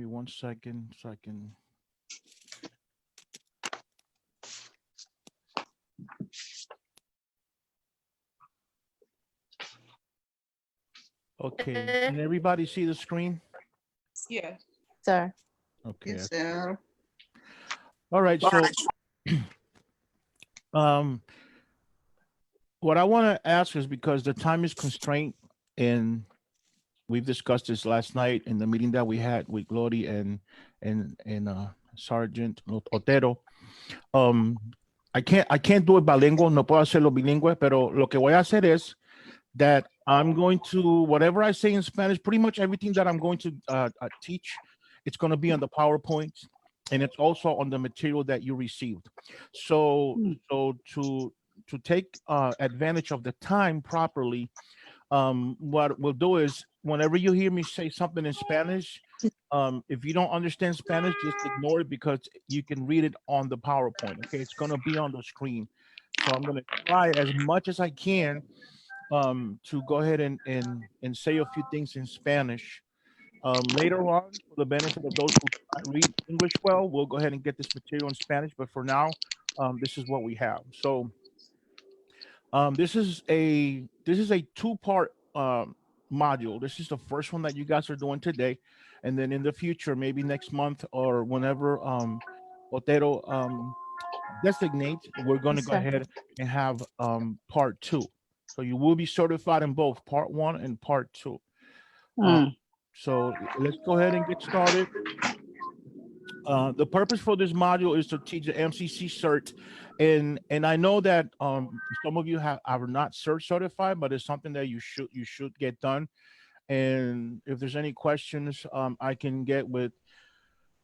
me 1 second so I can. Okay, can everybody see the screen? Yeah. Sir. Okay. Yes, sir. All right, so what I want to ask is, because the time is constrained, and we've discussed this last night in the meeting that we had with Glory and Sergeant Otero. I can't do it bilingual, no puedo hacerlo bilingüe, pero lo que voy a hacer es that I'm going to, whatever I say in Spanish, pretty much everything that I'm going to teach, it's going to be on the PowerPoint, and it's also on the material that you received. So to take advantage of the time properly, what we'll do is, whenever you hear me say something in Spanish, if you don't understand Spanish, just ignore it, because you can read it on the PowerPoint. Okay, it's going to be on the screen. So I'm going to try as much as I can to go ahead and say a few things in Spanish. Later on, for the benefit of those who can't read English well, we'll go ahead and get this material in Spanish. But for now, this is what we have. So this is a two-part module. This is the first one that you guys are doing today, and then in the future, maybe next month or whenever Otero designates, we're going to go ahead and have part 2. So you will be certified in both part 1 and part 2. So let's go ahead and get started. The purpose for this module is to teach the MCC CERT, and I know that some of you are not CERT certified, but it's something that you should get done. And if there's any questions, I can get with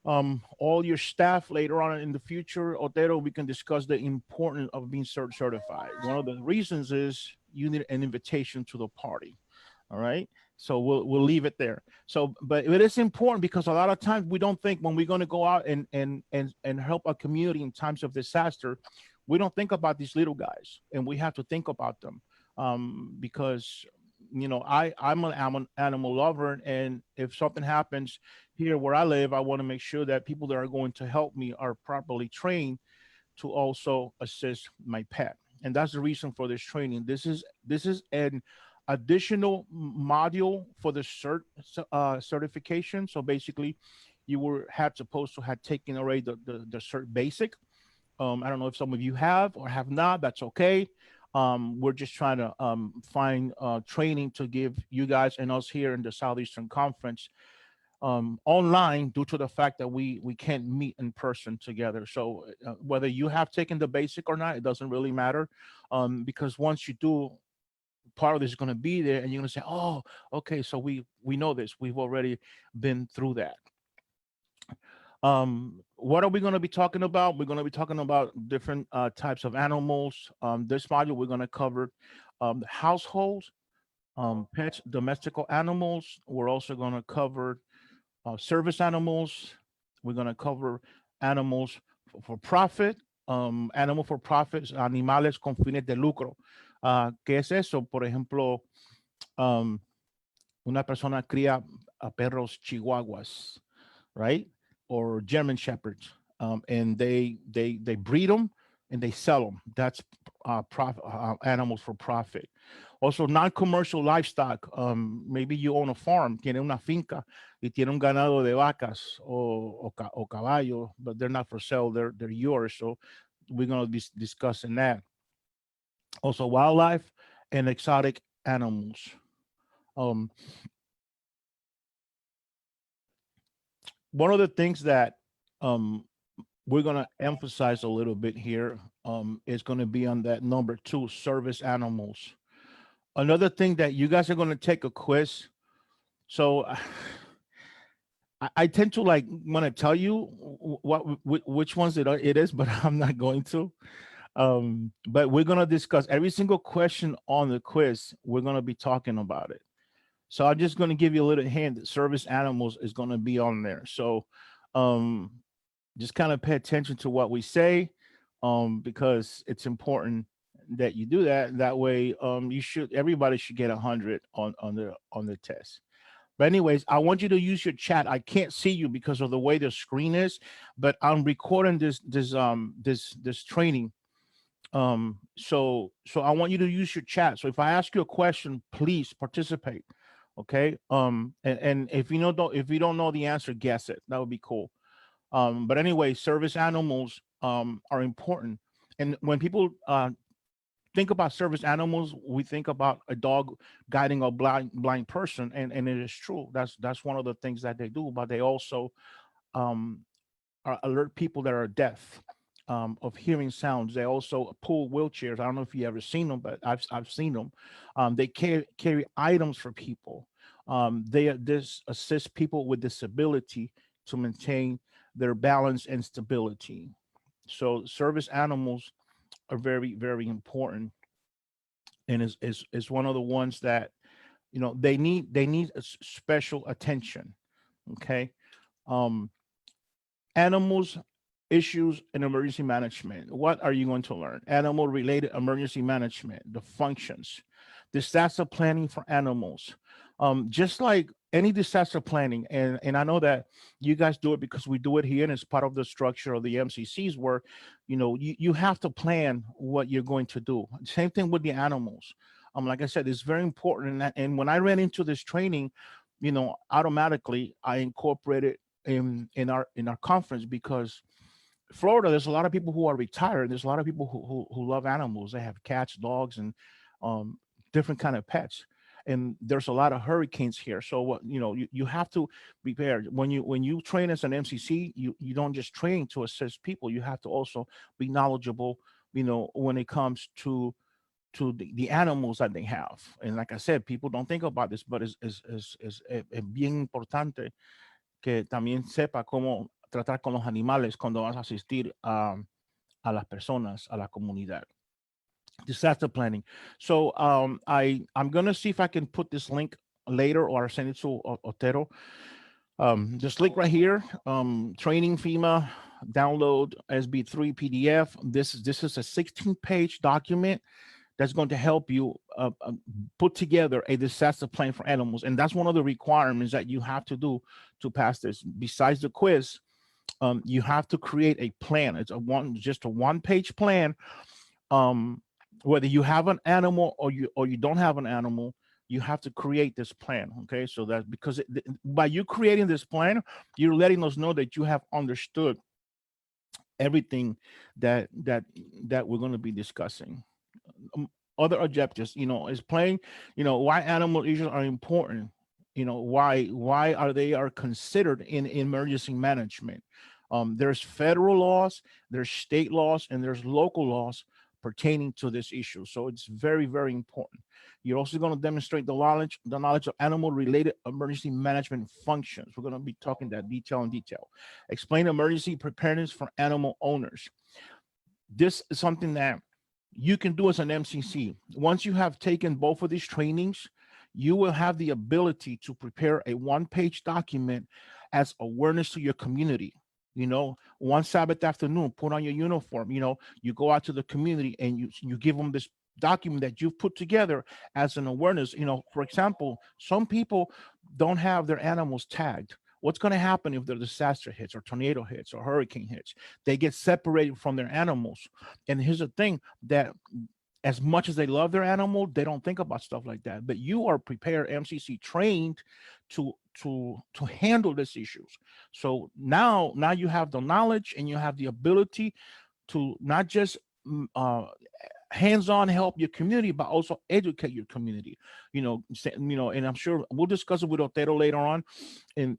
all your staff later on in the future. Otero, we can discuss the importance of being CERT certified. One of the reasons is you need an invitation to the party. All right. So we'll leave it there. So, but it is important, because a lot of times we don't think, when we're going to go out and help a community in times of disaster, we don't think about these little guys, and we have to think about them, because I'm an animal lover, and if something happens here where I live, I want to make sure that people that are going to help me are properly trained to also assist my pet. And that's the reason for this training. This is an additional module for the CERT certification. So basically, you supposed to have taken already the CERT basic. I don't know if some of you have or have not. That's okay. We're just trying to find training to give you guys and us here in the Southeastern Conference online, due to the fact that we can't meet in person together. So whether you have taken the basic or not, it doesn't really matter, because once you do, part of this is going to be there, and you're going to say, oh, okay, so we know this. We've already been through that. What are we going to be talking about? We're going to be talking about different types of animals. This module, we're going to cover households, pets, domestical animals. We're also going to cover service animals. We're going to cover animals for profit, animal for profits, animales con fines de lucro. ¿Qué es eso? Por ejemplo, una persona cría a perros chihuahuas, right? Or German shepherds, and they breed them and they sell them. That's animals for profit. Also, non-commercial livestock. Maybe you own a farm, tiene una finca y tiene un ganado de vacas o caballo, but they're not for sale. They're yours. So we're going to be discussing that. Also, wildlife and exotic animals. One of the things that we're going to emphasize a little bit here is going to be on that number 2, service animals. Another thing that you guys are going to take a quiz. So I tend to want to tell you which ones it is, but I'm not going to. But we're going to discuss every single question on the quiz. We're going to be talking about it. So I'm just going to give you a little hint that service animals is going to be on there. So just kind of pay attention to what we say, because it's important that you do that. That way, everybody should get 100 on the test. But anyways, I want you to use your chat. I can't see you because of the way the screen is, but I'm recording this training. So I want you to use your chat. So if I ask you a question, please participate. Okay. And if you don't know the answer, guess it. That would be cool. But anyway, service animals are important. And when people think about service animals, we think about a dog guiding a blind person, and it is true. That's one of the things that they do. But they also um, alert people that are deaf of hearing sounds. They also pull wheelchairs. I don't know if you ever seen them, but I've seen them. They carry items for people. This assist people with disability to maintain their balance and stability. So service animals are very, very important, and is one of the ones that they need special attention. Okay. um Animals, issues, and emergency management. What are you going to learn? Animal related emergency management, the functions, disaster planning for animals. Just like any disaster planning, and I know that you guys do it because we do it here, and it's part of the structure of the MCCs where, you have to plan what you're going to do. Same thing with the animals. Like I said, it's very important. And when I ran into this training, automatically I incorporated in our conference, because Florida, there's a lot of people who are retired. There's a lot of people who love animals. They have cats, dogs, and um, different kind of pets. And there's a lot of hurricanes here. So what you have to prepare when you train as an MCC. You don't just train to assist people. You have to also be knowledgeable. When it comes to the animals that they have. And like I said, people don't think about this, but es bien importante que también sepa cómo tratar con los animales cuando vas a asistir a las personas, a la comunidad. Disaster planning. So I'm gonna see if I can put this link later, or send it to Otero. This link right here, training FEMA, download SB3 PDF. This is a 16-page document that's going to help you put together a disaster plan for animals. And that's one of the requirements that you have to do to pass this. Besides the quiz, you have to create a plan. It's just a one-page plan. Whether you have an animal or you don't have an animal, you have to create this plan. Okay, so that because by you creating this plan, you're letting us know that you have understood everything that we're going to be discussing. Other objectives, is playing, why animal issues are important. Why are considered in emergency management. There's federal laws, there's state laws, and there's local laws pertaining to this issue. So it's very, very important. You're also going to demonstrate the knowledge of animal related emergency management functions. We're going to be talking that detail. Explain emergency preparedness for animal owners. This is something that you can do as an MCC. Once you have taken both of these trainings, you will have the ability to prepare a one-page document as awareness to your community. One Sabbath afternoon, put on your uniform, you go out to the community and you give them this document that you've put together as an awareness. For example, some people don't have their animals tagged. What's going to happen if the disaster hits, or tornado hits, or hurricane hits? They get separated from their animals. And here's the thing, that as much as they love their animal, they don't think about stuff like that. But you are prepared, MCC trained to handle these issues. So now you have the knowledge, and you have the ability to not just hands-on help your community, but also educate your community. And I'm sure we'll discuss it with Otero later on.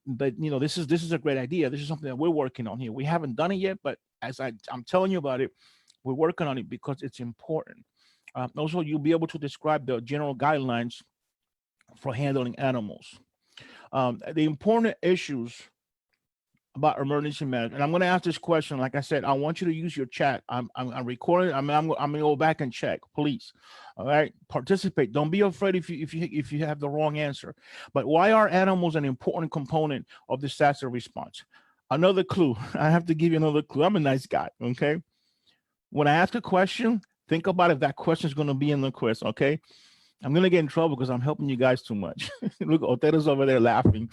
But this is a great idea. This is something that we're working on here. We haven't done it yet, but as I'm telling you about it, we're working on it because it's important. Also, you'll be able to describe the general guidelines for handling animals. The important issues about emergency management. And I'm going to ask this question. Like I said, I want you to use your chat. I'm recording. I'm going to go back and check, please. All right, participate. Don't be afraid if you have the wrong answer. But why are animals an important component of disaster response? Another clue. I have to give you another clue. I'm a nice guy. Okay. When I ask a question, think about if that question is going to be in the quiz. Okay. I'm gonna get in trouble because I'm helping you guys too much. Look, Otero's over there laughing.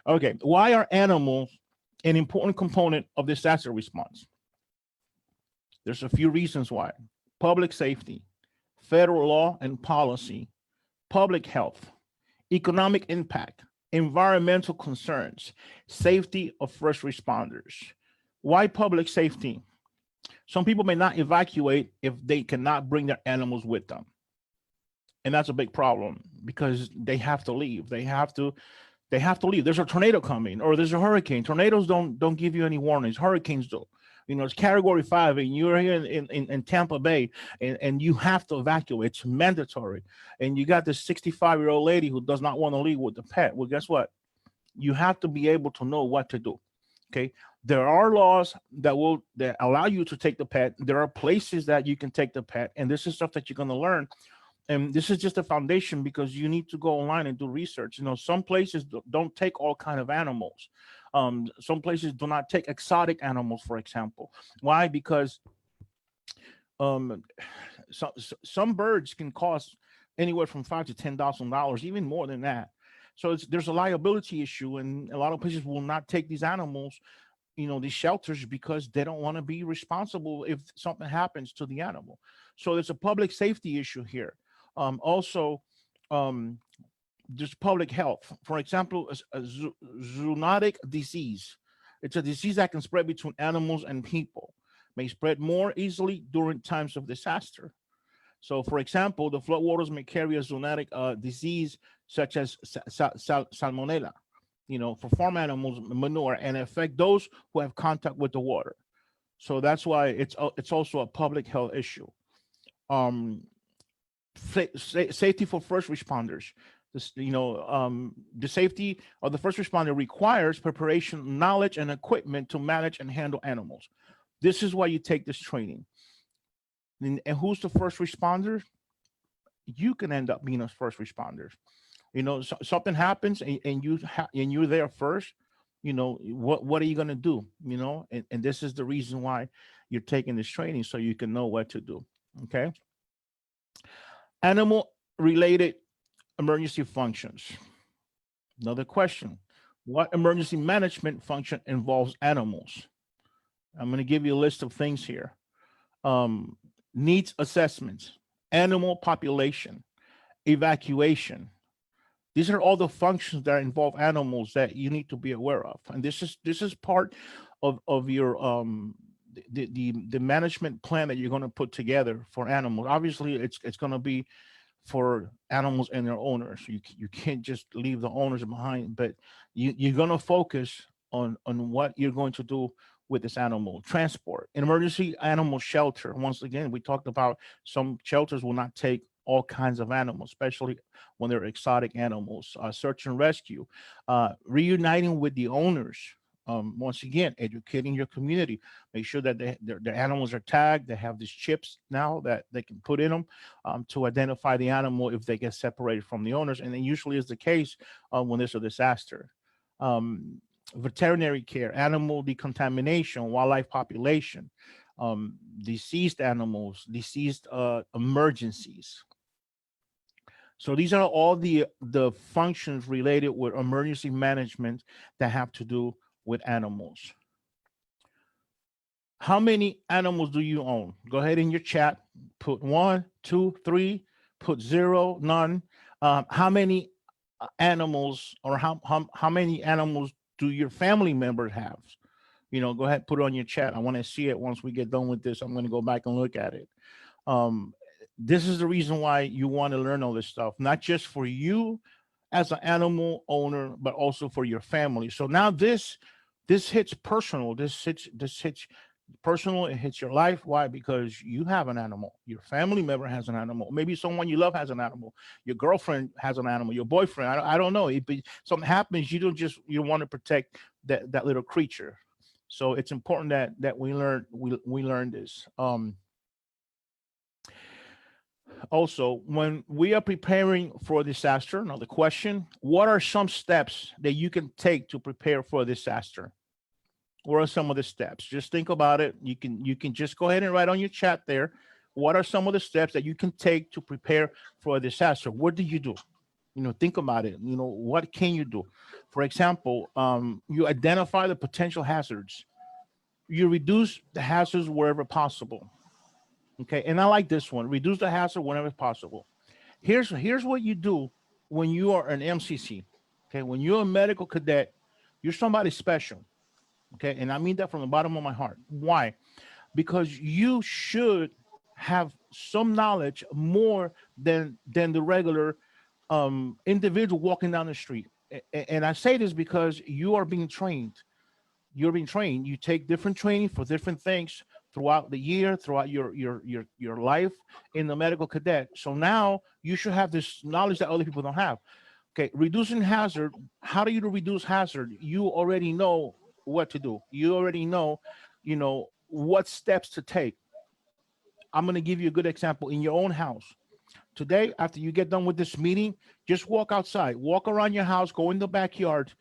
Okay, why are animals an important component of disaster response? There's a few reasons why. Public safety, federal law and policy, public health, economic impact, environmental concerns, safety of first responders. Why public safety? Some people may not evacuate if they cannot bring their animals with them. And that's a big problem because they have to leave. They have to leave. There's a tornado coming or there's a hurricane. Tornadoes don't give you any warnings. Hurricanes do. You know, it's category 5 and you're here in Tampa Bay and you have to evacuate. It's mandatory. And you got this 65-year-old lady who does not want to leave with the pet. Well, guess what? You have to be able to know what to do. Okay. There are laws that allow you to take the pet. There are places that you can take the pet. And this is stuff that you're going to learn. And this is just a foundation because you need to go online and do research. You know, some places don't take all kind of animals. Some places do not take exotic animals, for example. Why? Because some birds can cost anywhere from $5,000 to $10,000, even more than that. So there's a liability issue, and a lot of places will not take these animals, you know, these shelters, because they don't want to be responsible if something happens to the animal. So there's a public safety issue here. Also, there's public health. For example, a zoonotic disease. It's a disease that can spread between animals and people, may spread more easily during times of disaster. So, for example, the floodwaters may carry a zoonotic disease such as salmonella, you know, for farm animals, manure, and affect those who have contact with the water. So that's why it's also a public health issue. Safety for first responders. This, you know, the safety of the first responder requires preparation, knowledge, and equipment to manage and handle animals. This is why you take this training. And who's the first responder? You can end up being a first responder. You know, something happens and you're there first. You know, what are you going to do? You know, and this is the reason why you're taking this training, so you can know what to do. Okay. Animal related emergency functions. Another question: what emergency management function involves animals? I'm going to give you a list of things here. Needs assessments, animal population, evacuation. These are all the functions that involve animals that you need to be aware of. And this is part of your the management plan that you're going to put together for animals. Obviously, it's going to be for animals and their owners. You can't just leave the owners behind, but you're going to focus on what you're going to do with this animal. Transport, an emergency animal shelter. Once again, we talked about some shelters will not take all kinds of animals, especially when they're exotic animals. Search and rescue, reuniting with the owners. Once again, educating your community. Make sure that their animals are tagged. They have these chips now that they can put in them to identify the animal if they get separated from the owners. And it usually is the case when there's a disaster. Veterinary care, animal decontamination, wildlife population, deceased animals, deceased emergencies. So these are all the functions related with emergency management that have to do with animals. How many animals do you own? Go ahead in your chat, put 1, 2, 3, put 0, none. How many animals, or how many animals do your family members have? You know, go ahead, put it on your chat. I want to see it. Once we get done with this, I'm going to go back and look at it. This is the reason why you want to learn all this stuff, not just for you as an animal owner, but also for your family. So now this hits personal. This hits personal. It hits your life. Why? Because you have an animal. Your family member has an animal. Maybe someone you love has an animal. Your girlfriend has an animal. Your boyfriend. I don't know. If something happens, you want to protect that little creature. So it's important that we learn this. Also, when we are preparing for a disaster, another question: what are some steps that you can take to prepare for a disaster? What are some of the steps? Just think about it. You can just go ahead and write on your chat there. what are some of the steps that you can take to prepare for a disaster? What do you do? Think about it. What can you do? For example, you identify the potential hazards. You reduce the hazards wherever possible. Okay, and I like this one. Reduce the hazard whenever possible. Here's what you do when you are an MCC. Okay, when you're a medical cadet, you're somebody special. Okay, and I mean that from the bottom of my heart. Why? Because you should have some knowledge more than the regular individual walking down the street. And I say this because you are being trained. You're being trained. You take different training for different things throughout the year, throughout your life in the medical cadet. So now you should have this knowledge that other people don't have. Okay, reducing hazard. How do you reduce hazard? You already know what to do. You already know, what steps to take. I'm going to give you a good example in your own house. Today, after you get done with this meeting, just walk outside, walk around your house, go in the backyard,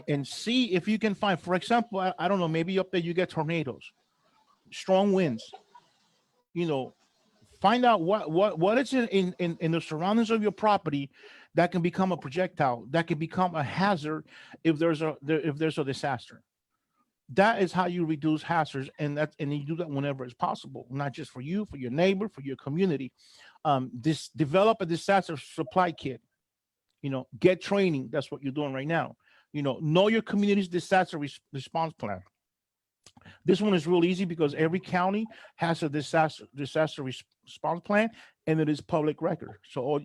and see if you can find, for example, I don't know, maybe up there you get tornadoes, strong winds. Find out what is in the surroundings of your property that can become a projectile, that can become a hazard if there's a disaster. That is how you reduce hazards, and you do that whenever it's possible, not just for you, for your neighbor, for your community. Develop a disaster supply kit. Get training. That's what you're doing right now. Know your community's disaster response plan. This one is real easy because every county has a disaster response plan, and it is public record. So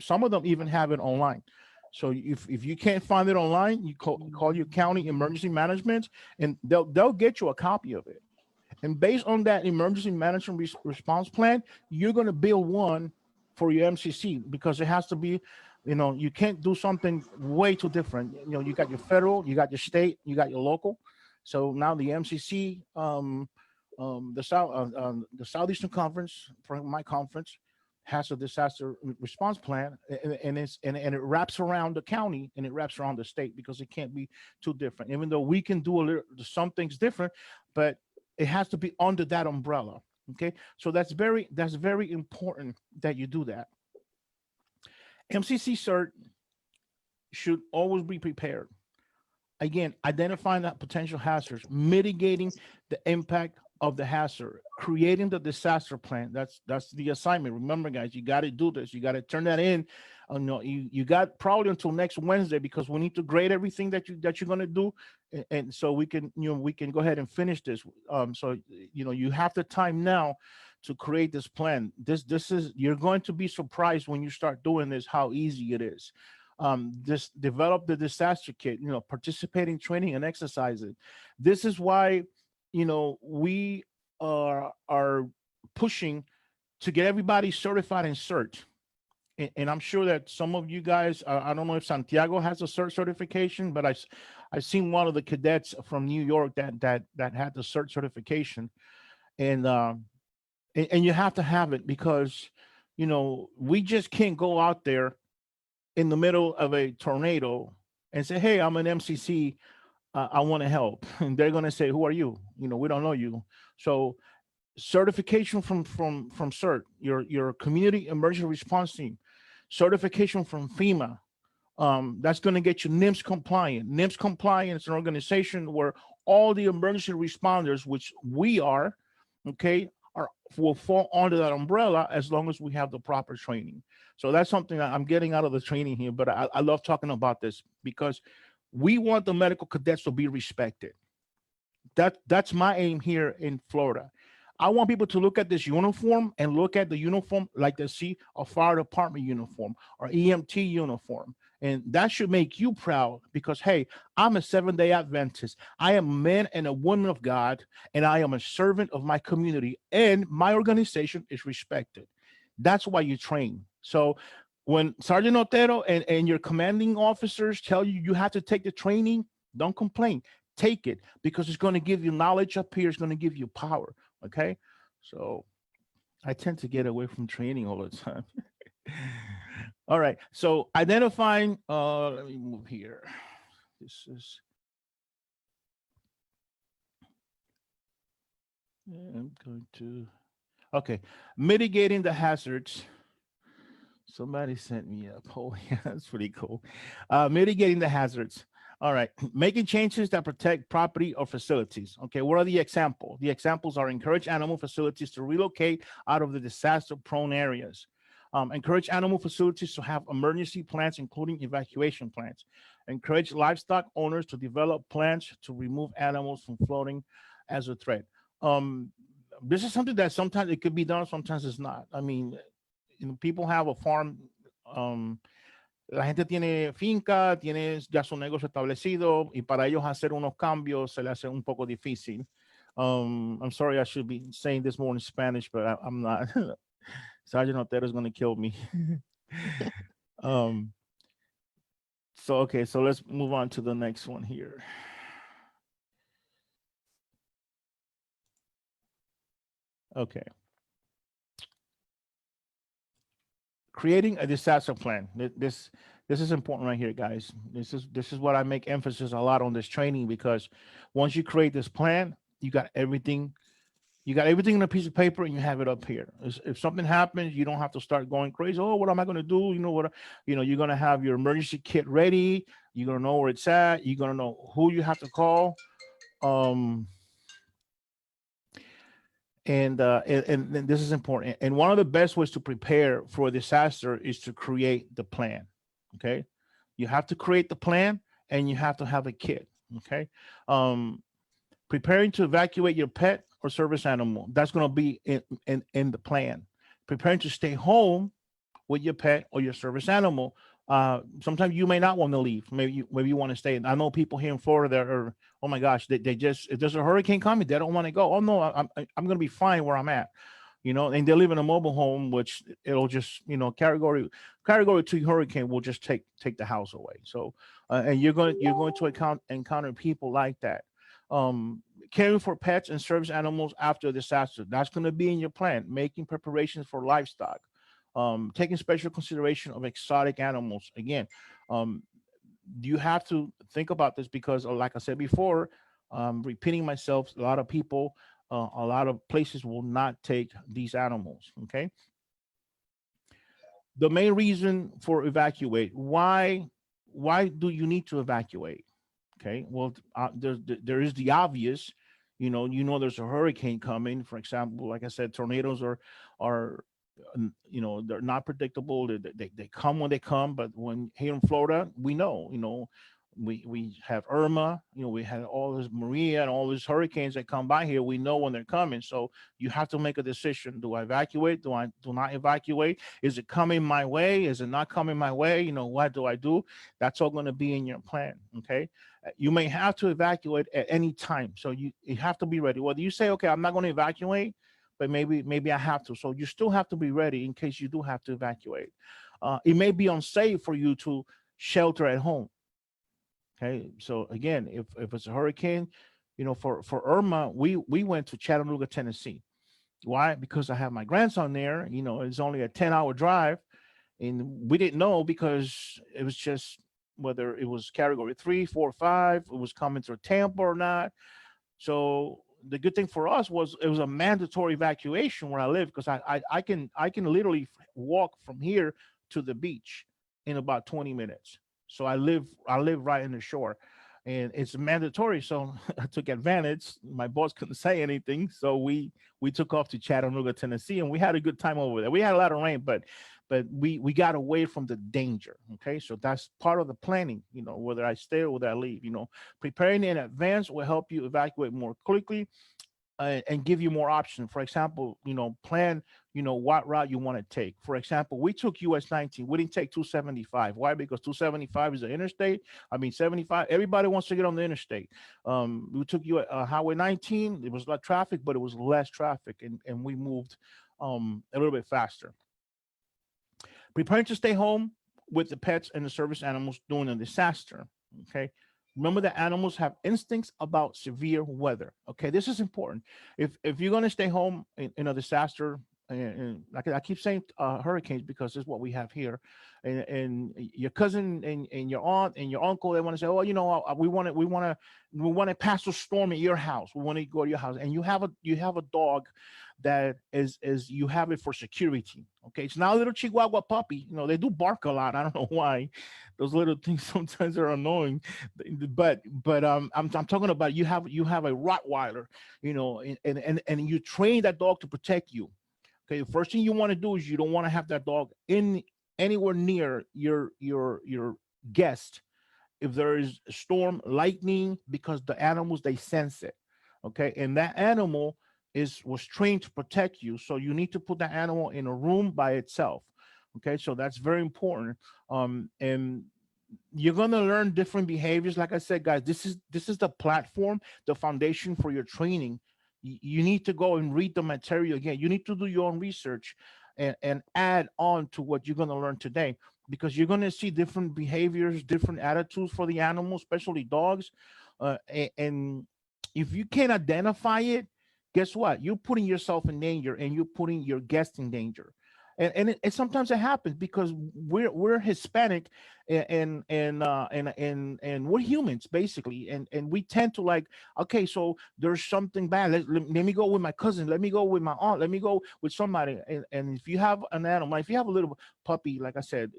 some of them even have it online. So if you can't find it online, you call your county emergency management, and they'll get you a copy of it. And based on that emergency management response plan, you're going to build one for your MCC, because it has to be, you can't do something way too different. You got your federal, you got your state, you got your local. So now the MCC, the Southeastern Conference, for my conference, has a disaster response plan, and it wraps around the county and it wraps around the state, because it can't be too different. Even though we can do some things different, but it has to be under that umbrella. Okay, so that's very important that you do that. MCC CERT should always be prepared. Again, identifying that potential hazards, mitigating the impact of the hazard, creating the disaster plan. That's the assignment. Remember, guys, you got to do this. You got to turn that in. No, you got probably until next Wednesday, because we need to grade everything that you're going to do, and so we can go ahead and finish this. So you have the time now to create this plan. This is, you're going to be surprised when you start doing this how easy it is. Just develop the disaster kit, participate in training and exercising. This is why, we are pushing to get everybody certified in CERT. And I'm sure that some of you guys, I don't know if Santiago has a CERT certification, but I've seen one of the cadets from New York that had the CERT certification. And you have to have it, because, we just can't go out there in the middle of a tornado and say, hey, I'm an MCC, I want to help. And they're going to say, who are you? We don't know you. So certification from CERT, your community emergency response team, certification from FEMA. That's going to get you NIMS compliant. NIMS compliant is an organization where all the emergency responders, which we are, okay, will fall under that umbrella, as long as we have the proper training. So that's something I'm getting out of the training here, but I love talking about this, because we want the medical cadets to be respected. That's my aim here in Florida. I want people to look at this uniform and look at the uniform like they see a fire department uniform or EMT uniform. And that should make you proud, because, hey, I'm a Seventh-day Adventist. I am a man and a woman of God, and I am a servant of my community, and my organization is respected. That's why you train. So when Sergeant Otero and your commanding officers tell you you have to take the training, don't complain. Take it, because it's going to give you knowledge up here. It's going to give you power. Okay. So I tend to get away from training all the time. All right. So identifying, let me move here. This is, I'm going to, Okay, mitigating the hazards. Somebody sent me a poll. Yeah, that's pretty cool. Mitigating the hazards. All right, making changes that protect property or facilities. Okay, what are the examples? The examples are encourage animal facilities to relocate out of the disaster-prone areas. Encourage animal facilities to have emergency plans, including evacuation plans. Encourage livestock owners to develop plans to remove animals from floating as a threat. Um, this is something that sometimes it could be done, sometimes it's not. I mean, people have a farm. um, la gente tiene finca, tiene ya su negocio establecido y para ellos hacer unos cambios se le hace un poco difícil. I'm sorry, I should be saying this more in Spanish, but I'm not. Sergeant Otero is going to kill me. um, so, okay, so let's move on to the next one here. Okay. Creating a disaster plan. This is important right here, guys. This is what I make emphasis a lot on this training, because once you create this plan, you got everything. You got everything on a piece of paper, and you have it up here. If something happens, you don't have to start going crazy. Oh, what am I going to do? You know what? You're going to have your emergency kit ready. You're going to know where it's at. You're going to know who you have to call. Um, and this is important. And one of the best ways to prepare for a disaster is to create the plan. Okay, you have to create the plan, and you have to have a kit. Okay, preparing to evacuate your pet or service animal, that's going to be in the plan. Preparing to stay home with your pet or your service animal. Sometimes you may not want to leave. Maybe you want to stay. I know people here in Florida that are, oh my gosh, they just, if there's a hurricane coming, they don't want to go. Oh no, I'm going to be fine where I'm at. And they live in a mobile home, which it'll just, category 2 hurricane will just take the house away. So, and you're going to encounter people like that. Caring for pets and service animals after a disaster, that's going to be in your plan. Making preparations for livestock, taking special consideration of exotic animals. Again, you have to think about this because, like I said before, repeating myself, a lot of people, a lot of places will not take these animals. Okay. The main reason for evacuate. Why do you need to evacuate? Okay. Well, there is the obvious. There's a hurricane coming. For example, like I said, tornadoes are they're not predictable. They come when they come. But when here in Florida, we know, we have Irma, we had all this Maria and all these hurricanes that come by here. We know when they're coming. So you have to make a decision. Do I evacuate? Do not evacuate? Is it coming my way? Is it not coming my way? What do I do? That's all going to be in your plan. Okay. You may have to evacuate at any time. So you have to be ready. Whether you say, okay, I'm not going to evacuate, but maybe I have to. So you still have to be ready in case you do have to evacuate. It may be unsafe for you to shelter at home. Okay. So again, if it's a hurricane, for Irma, we went to Chattanooga, Tennessee. Why? Because I have my grandson there. It's only a 10-hour drive, and we didn't know because it was just whether it was category 3, 4, 5, it was coming through Tampa or not. So the good thing for us was it was a mandatory evacuation where I live, because I can literally walk from here to the beach in about 20 minutes. So I live right in the shore, and it's mandatory. So I took advantage. My boss couldn't say anything, so we took off to Chattanooga, Tennessee, and we had a good time over there. We had a lot of rain, but we got away from the danger. Okay, so that's part of the planning. Whether I stay or whether I leave. Preparing in advance will help you evacuate more quickly, and give you more options. For example, plan, what route you want to take. For example, we took US 19. We didn't take 275. Why? Because 275 is an interstate. I mean, 75. Everybody wants to get on the interstate. We took Highway 19. It was a lot of traffic, but it was less traffic, and we moved a little bit faster. Preparing to stay home with the pets and the service animals during a disaster. Okay. Remember that animals have instincts about severe weather. Okay, this is important. If you're going to stay home in a disaster, and like I keep saying hurricanes because it's what we have here, and your cousin and your aunt and your uncle, they want to say, oh, we want to pass a storm at your house, we want to go to your house, and you have a dog that is you have it for security. Okay, it's not a little Chihuahua puppy. They do bark a lot. I don't know why. Those little things sometimes are annoying, but I'm talking about you have a Rottweiler, and you train that dog to protect you. Okay, the first thing you want to do is you don't want to have that dog in anywhere near your guest if there is a storm, lightning, because the animals, they sense it. Okay, and that animal was trained to protect you, so you need to put that animal in a room by itself. Okay, so that's very important. And you're going to learn different behaviors. Like I said, guys, this is the platform, the foundation for your training. You need to go and read the material again. You need to do your own research and add on to what you're going to learn today, because you're going to see different behaviors, different attitudes for the animals, especially dogs. And if you can't identify it, guess what? You're putting yourself in danger, and you're putting your guest in danger. And sometimes it happens because we're Hispanic, and we're humans basically, and we tend to, like, okay, so there's something bad. Let me go with my cousin. Let me go with my aunt. Let me go with somebody. And if you have an animal, if you have a little puppy, like I said,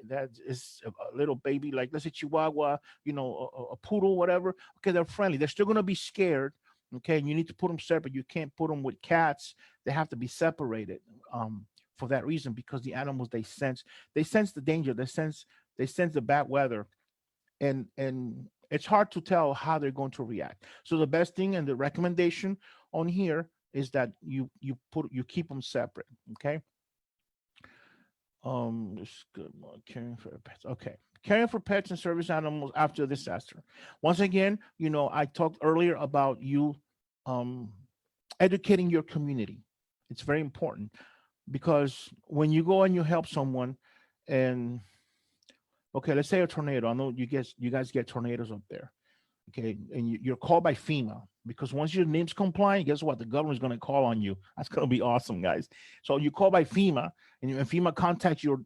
that is a little baby, like let's say Chihuahua, a poodle, whatever. Okay, they're friendly. They're still gonna be scared. Okay, and you need to put them separate. You can't put them with cats. They have to be separated. For that reason, because the animals, they sense the danger, they sense the bad weather, and it's hard to tell how they're going to react. So the best thing and the recommendation on here is that you keep them separate. Okay. This good one. Caring for pets. Okay. Caring for pets and service animals after disaster. Once again, I talked earlier about you um educating your community. It's very important, because when you go and you help someone, and okay, let's say a tornado. I know you guys get tornadoes up there. Okay, and you're called by FEMA, because once your name's compliant, guess what? The government's going to call on you. That's going to be awesome, guys. So you call by FEMA, and FEMA contacts your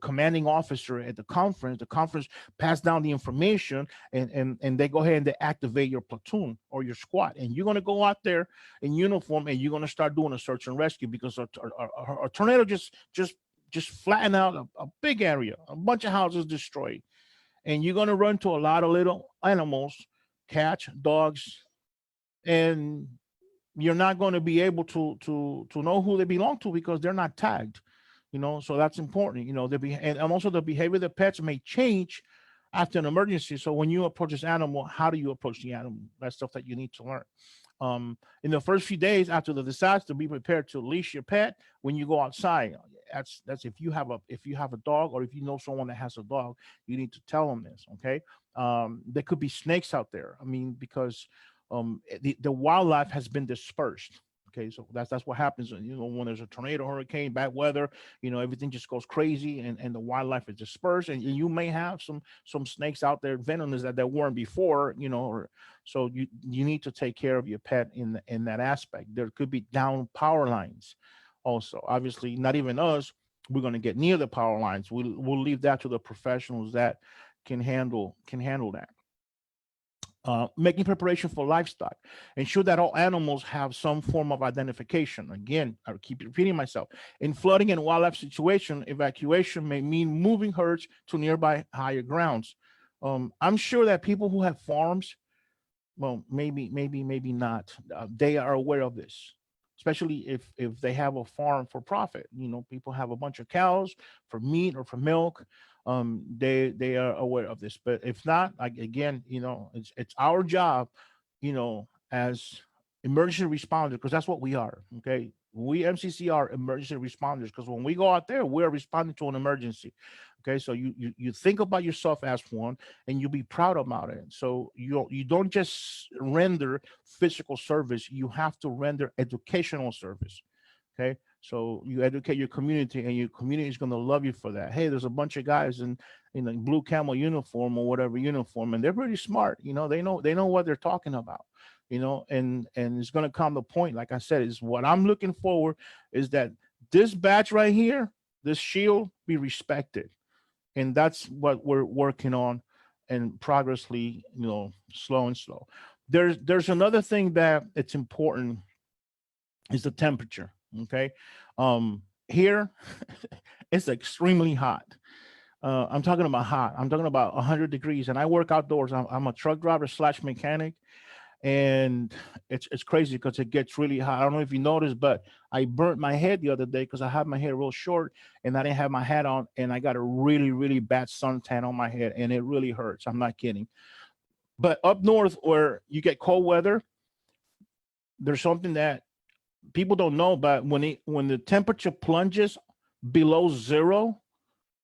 commanding officer at the conference. The conference pass down the information, and they go ahead and they activate your platoon or your squad, and you're going to go out there in uniform, and you're going to start doing a search and rescue, because a tornado just flatten out a big area, a bunch of houses destroyed, and you're going to run to a lot of little animals, cats, dogs, and you're not going to be able to know who they belong to, because they're not tagged. So that's important. And also the behavior of the pets may change after an emergency. So when you approach this animal, how do you approach the animal? That's stuff that you need to learn. In the first few days after the disaster, be prepared to leash your pet when you go outside. That's if you have a dog, or if you know someone that has a dog, you need to tell them this. Okay. There could be snakes out there. I mean, because the wildlife has been dispersed. Okay, so that's what happens. When there's a tornado, hurricane, bad weather, everything just goes crazy, and the wildlife is dispersed, and you may have some snakes out there, venomous, that there weren't before. So you need to take care of your pet in that aspect. There could be down power lines, also. Obviously, not even us. We're going to get near the power lines. We'll leave that to the professionals that can handle that. Making preparation for livestock. Ensure that all animals have some form of identification. Again, I keep repeating myself. In flooding and wildlife situation, evacuation may mean moving herds to nearby higher grounds. I'm sure that people who have farms, well, maybe not. They are aware of this, especially if they have a farm for profit. People have a bunch of cows for meat or for milk. They are aware of this. But if not, like, again, it's our job, as emergency responders, because that's what we are. Okay, we MCC are emergency responders, because when we go out there, we're responding to an emergency. Okay, so you think about yourself as one, and you be proud about it. So you don't just render physical service, you have to render educational service. Okay, so you educate your community, and your community is going to love you for that. Hey, there's a bunch of guys in a blue camel uniform or whatever uniform, and they're pretty smart. They know what they're talking about. you know, and it's going to come the point, like I said, is what I'm looking forward is that this badge right here, this shield, be respected. And that's what we're working on, and progressively, you know, slow and slow. There's another thing that it's important is the temperature. Okay. Here it's extremely hot. I'm talking about hot. I'm talking about 100 degrees, and I work outdoors. I'm a truck driver slash mechanic, and it's crazy because it gets really hot. I don't know if you noticed, but I burnt my head the other day because I had my hair real short and I didn't have my hat on, and I got a really, really bad suntan on my head, and it really hurts. I'm not kidding. But up north, where you get cold weather, there's something that people don't know, but when the temperature plunges below zero,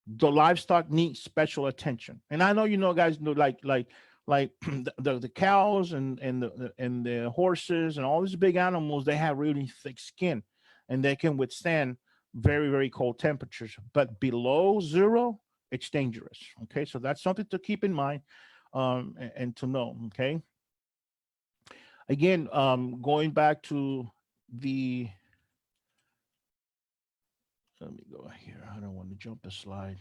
the livestock needs special attention. And I know, you know, guys know, like the cows and the horses and all these big animals, they have really thick skin and they can withstand very, very cold temperatures. But below zero, it's dangerous. Okay, so that's something to keep in mind, and to know. Okay, again, going back to the, let me go here. I don't want to jump a slide.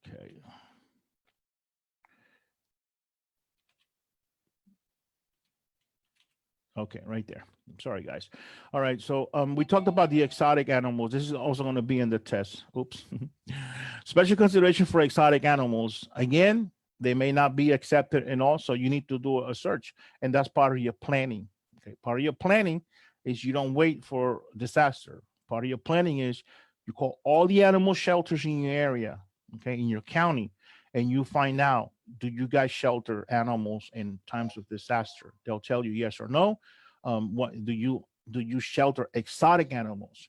Okay. Okay, right there. I'm sorry, guys. All right, so we talked about the exotic animals. This is also going to be in the test. Oops. Special consideration for exotic animals. Again, they may not be accepted, and also you need to do a search, and that's part of your planning. Okay, part of your planning is you don't wait for disaster. Part of your planning is you call all the animal shelters in your area, okay, in your county, and you find out, do you guys shelter animals in times of disaster? They'll tell you yes or no. What do you shelter exotic animals?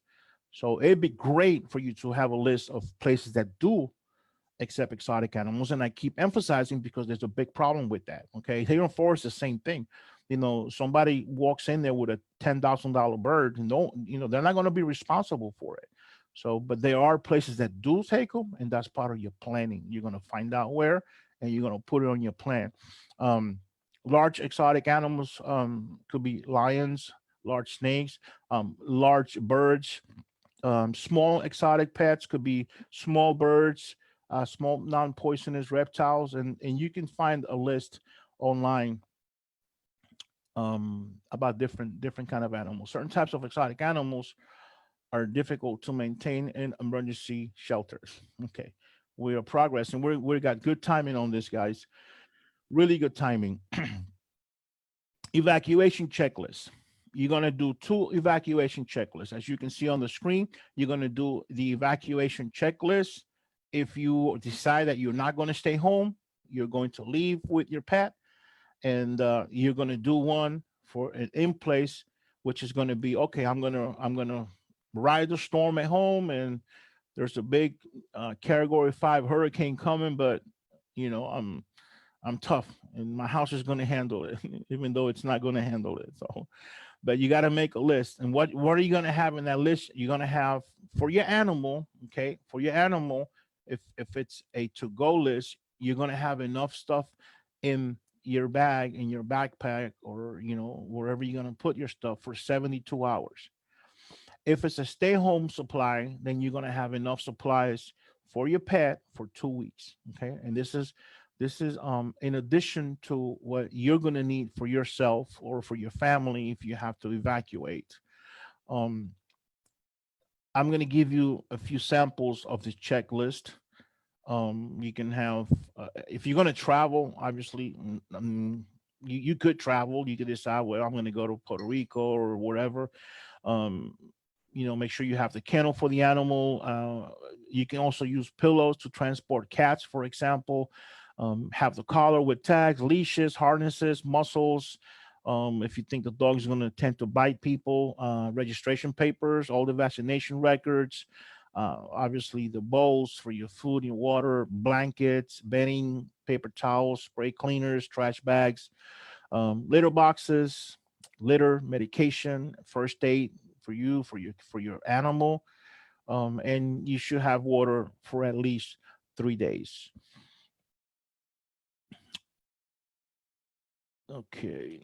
So it'd be great for you to have a list of places that do accept exotic animals. And I keep emphasizing because there's a big problem with that. Okay. Here in Forest, the same thing. You know, somebody walks in there with a $10,000 bird, and don't, you know, they're not going to be responsible for it. So, but there are places that do take them, and that's part of your planning. You're going to find out where, and you're going to put it on your plan. Um, Large exotic animals could be lions, large snakes, large birds. Small exotic pets could be small birds, small non-poisonous reptiles, and you can find a list online about different kind of animals. Certain types of exotic animals are difficult to maintain in emergency shelters. Okay, we are progressing. We got good timing on this, guys. Really good timing. Evacuation checklist. You're going to do 2 evacuation checklists. As you can see on the screen, you're going to do the evacuation checklist. If you decide that you're not going to stay home, you're going to leave with your pet, and you're going to do one for an in place, which is going to be, okay, I'm going to ride the storm at home, and there's a big category 5 hurricane coming, but you know, I'm tough, and my house is going to handle it, even though it's not going to handle it. So, but you got to make a list. And what are you going to have in that list? You're going to have for your animal, okay? For your animal, if it's a to-go list, you're going to have enough stuff in your bag, in your backpack, or you know, wherever you're going to put your stuff for 72 hours. If it's a stay-home supply, then you're going to have enough supplies for your pet for 2 weeks. Okay, and this is in addition to what you're going to need for yourself or for your family if you have to evacuate. Um, I'm going to give you a few samples of the checklist. You can have, if you're going to travel, obviously, you could travel. You could decide, well, I'm going to go to Puerto Rico or whatever. Um, you know, make sure you have the kennel for the animal. You can also use pillows to transport cats, for example. Have the collar with tags, leashes, harnesses, muzzles. If you think the dog is going to tend to bite people, registration papers, all the vaccination records, obviously the bowls for your food and water, blankets, bedding, paper towels, spray cleaners, trash bags, litter boxes, litter, medication, first aid for you, for your animal, and you should have water for at least 3 days. Okay.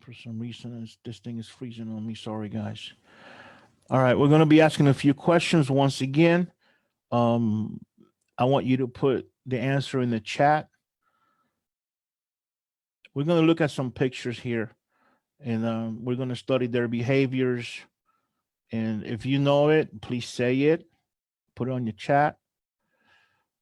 For some reason, this thing is freezing on me. Sorry, guys. All right, we're going to be asking a few questions once again. I want you to put the answer in the chat. We're going to look at some pictures here, and we're going to study their behaviors. And if you know it, please say it. Put it on your chat.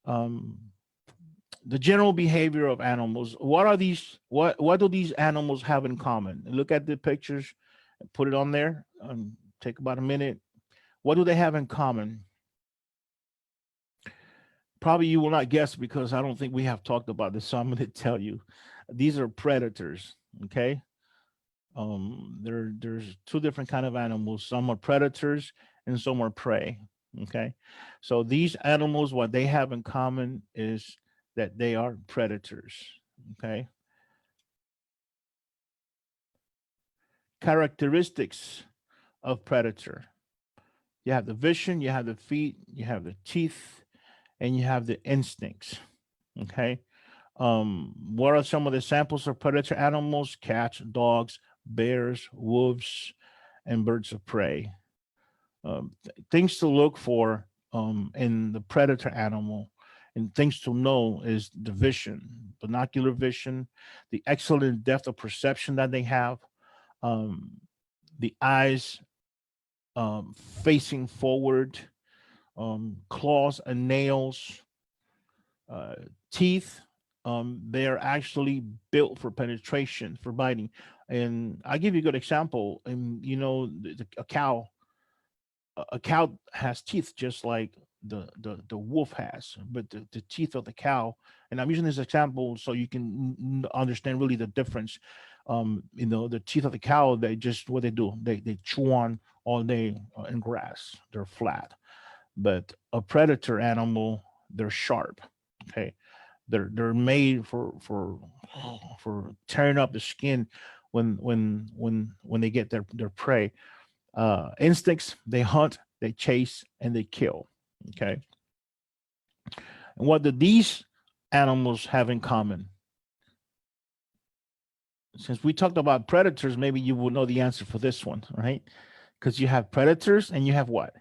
The general behavior of animals. What are these? What do these animals have in common? Look at the pictures, put it on there. Take about a minute. What do they have in common? Probably you will not guess because I don't think we have talked about this. So I'm going to tell you, these are predators. Okay. There's two different kind of animals. Some are predators and some are prey. Okay. So these animals, what they have in common is that they are predators. Okay. Characteristics of predator. You have the vision, you have the feet, you have the teeth, and you have the instincts. Okay. What are some of the samples of predator animals? Cats, dogs, bears, wolves, and birds of prey. Things to look for in the predator animal and things to know is the vision, binocular vision, the excellent depth of perception that they have, the eyes facing forward, claws and nails, teeth. They're actually built for penetration, for biting. And I'll give you a good example. And you know, a cow has teeth just like the wolf has, but the teeth of the cow, and I'm using this example so you can understand really the difference. You know, the teeth of the cow, they just, what they do, they chew on all day in grass. They're flat. But a predator animal, they're sharp. Okay. They're made for tearing up the skin when they get their prey. Instincts, they hunt, they chase, and they kill. Okay. And what do these animals have in common? Since we talked about predators, maybe you will know the answer for this one, right? Because you have predators and you have what?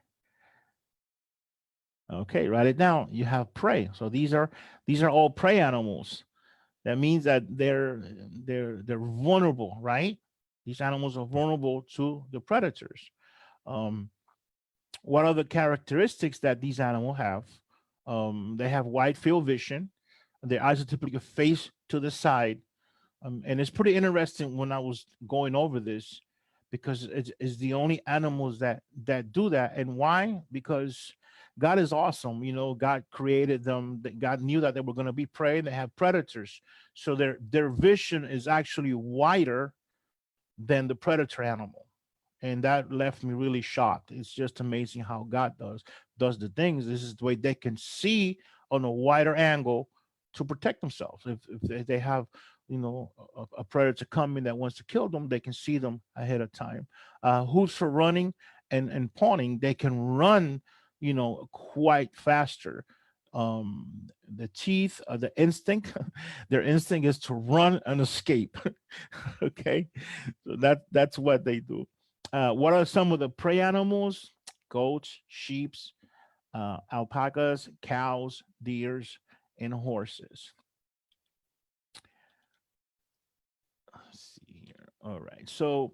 Okay, write it down. You have prey. So these are all prey animals. That means that they're vulnerable, right? These animals are vulnerable to the predators. What are the characteristics that these animals have? They have wide field vision. Their eyes are typically face to the side. And it's pretty interesting when I was going over this, because it's the only animals that do that. And why? Because God is awesome. You know, God created them. God knew that they were going to be prey. They have predators, so their vision is actually wider than the predator animal. And that left me really shocked. It's just amazing how God does the things. This is the way they can see on a wider angle to protect themselves. If they have, you know, a predator coming that wants to kill them, they can see them ahead of time. Hooves for running and pawing, they can run, you know, quite faster. The teeth, the instinct, their instinct is to run and escape. Okay, so that's what they do. What are some of the prey animals? Goats, sheep, alpacas, cows, deers, and horses. Let's see here. All right. So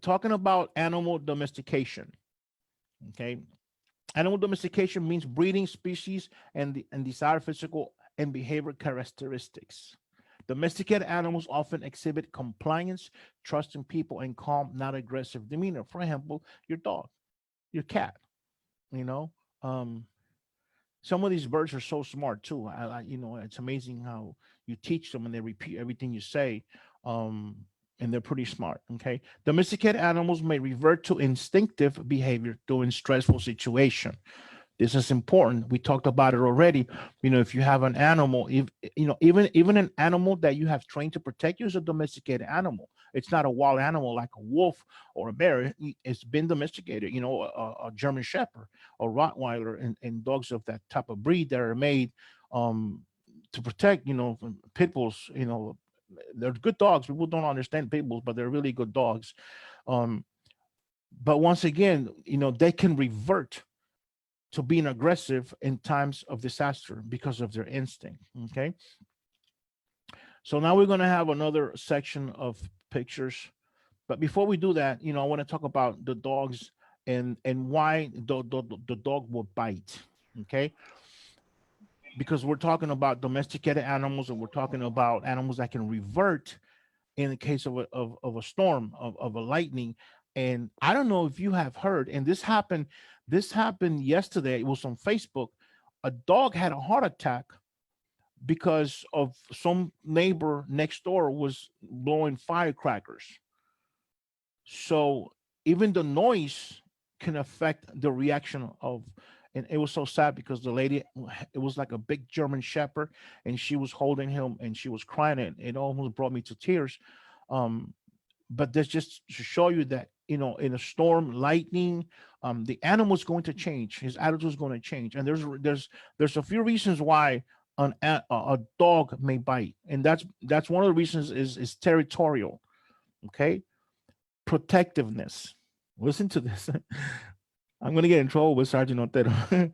talking about animal domestication. Okay. Animal domestication means breeding species and desired physical and behavior characteristics. Domesticated animals often exhibit compliance, trust in people, and calm, not aggressive demeanor. For example, your dog, your cat, you know. Some of these birds are so smart too. You know, it's amazing how you teach them and they repeat everything you say. And they're pretty smart. Okay. Domesticated animals may revert to instinctive behavior during stressful situation. This is important. We talked about it already. You know, if you have an animal, if you know, even an animal that you have trained to protect you is a domesticated animal. It's not a wild animal like a wolf or a bear. It's been domesticated. You know, a German Shepherd or Rottweiler and dogs of that type of breed that are made to protect, you know, from pit bulls. You know, they're good dogs. People don't understand pit bulls, but they're really good dogs. Um, but once again, you know, they can revert to being aggressive in times of disaster because of their instinct. Okay. So now we're going to have another section of pictures. But before we do that, you know, I want to talk about the dogs and why the dog will bite. Okay. Because we're talking about domesticated animals and we're talking about animals that can revert in the case of of a storm, of a lightning. And I don't know if you have heard, and this happened yesterday. It was on Facebook. A dog had a heart attack because of some neighbor next door was blowing firecrackers. So even the noise can affect the reaction of, and it was so sad because the lady, it was like a big German Shepherd, and she was holding him and she was crying, and it almost brought me to tears. Um, but that's just to show you that, you know, in a storm, lightning, the animal is going to change. His attitude is going to change, and there's a few reasons why a dog may bite, and that's one of the reasons is territorial. Okay, protectiveness. Listen to this. I'm gonna get in trouble with Sergeant Otero.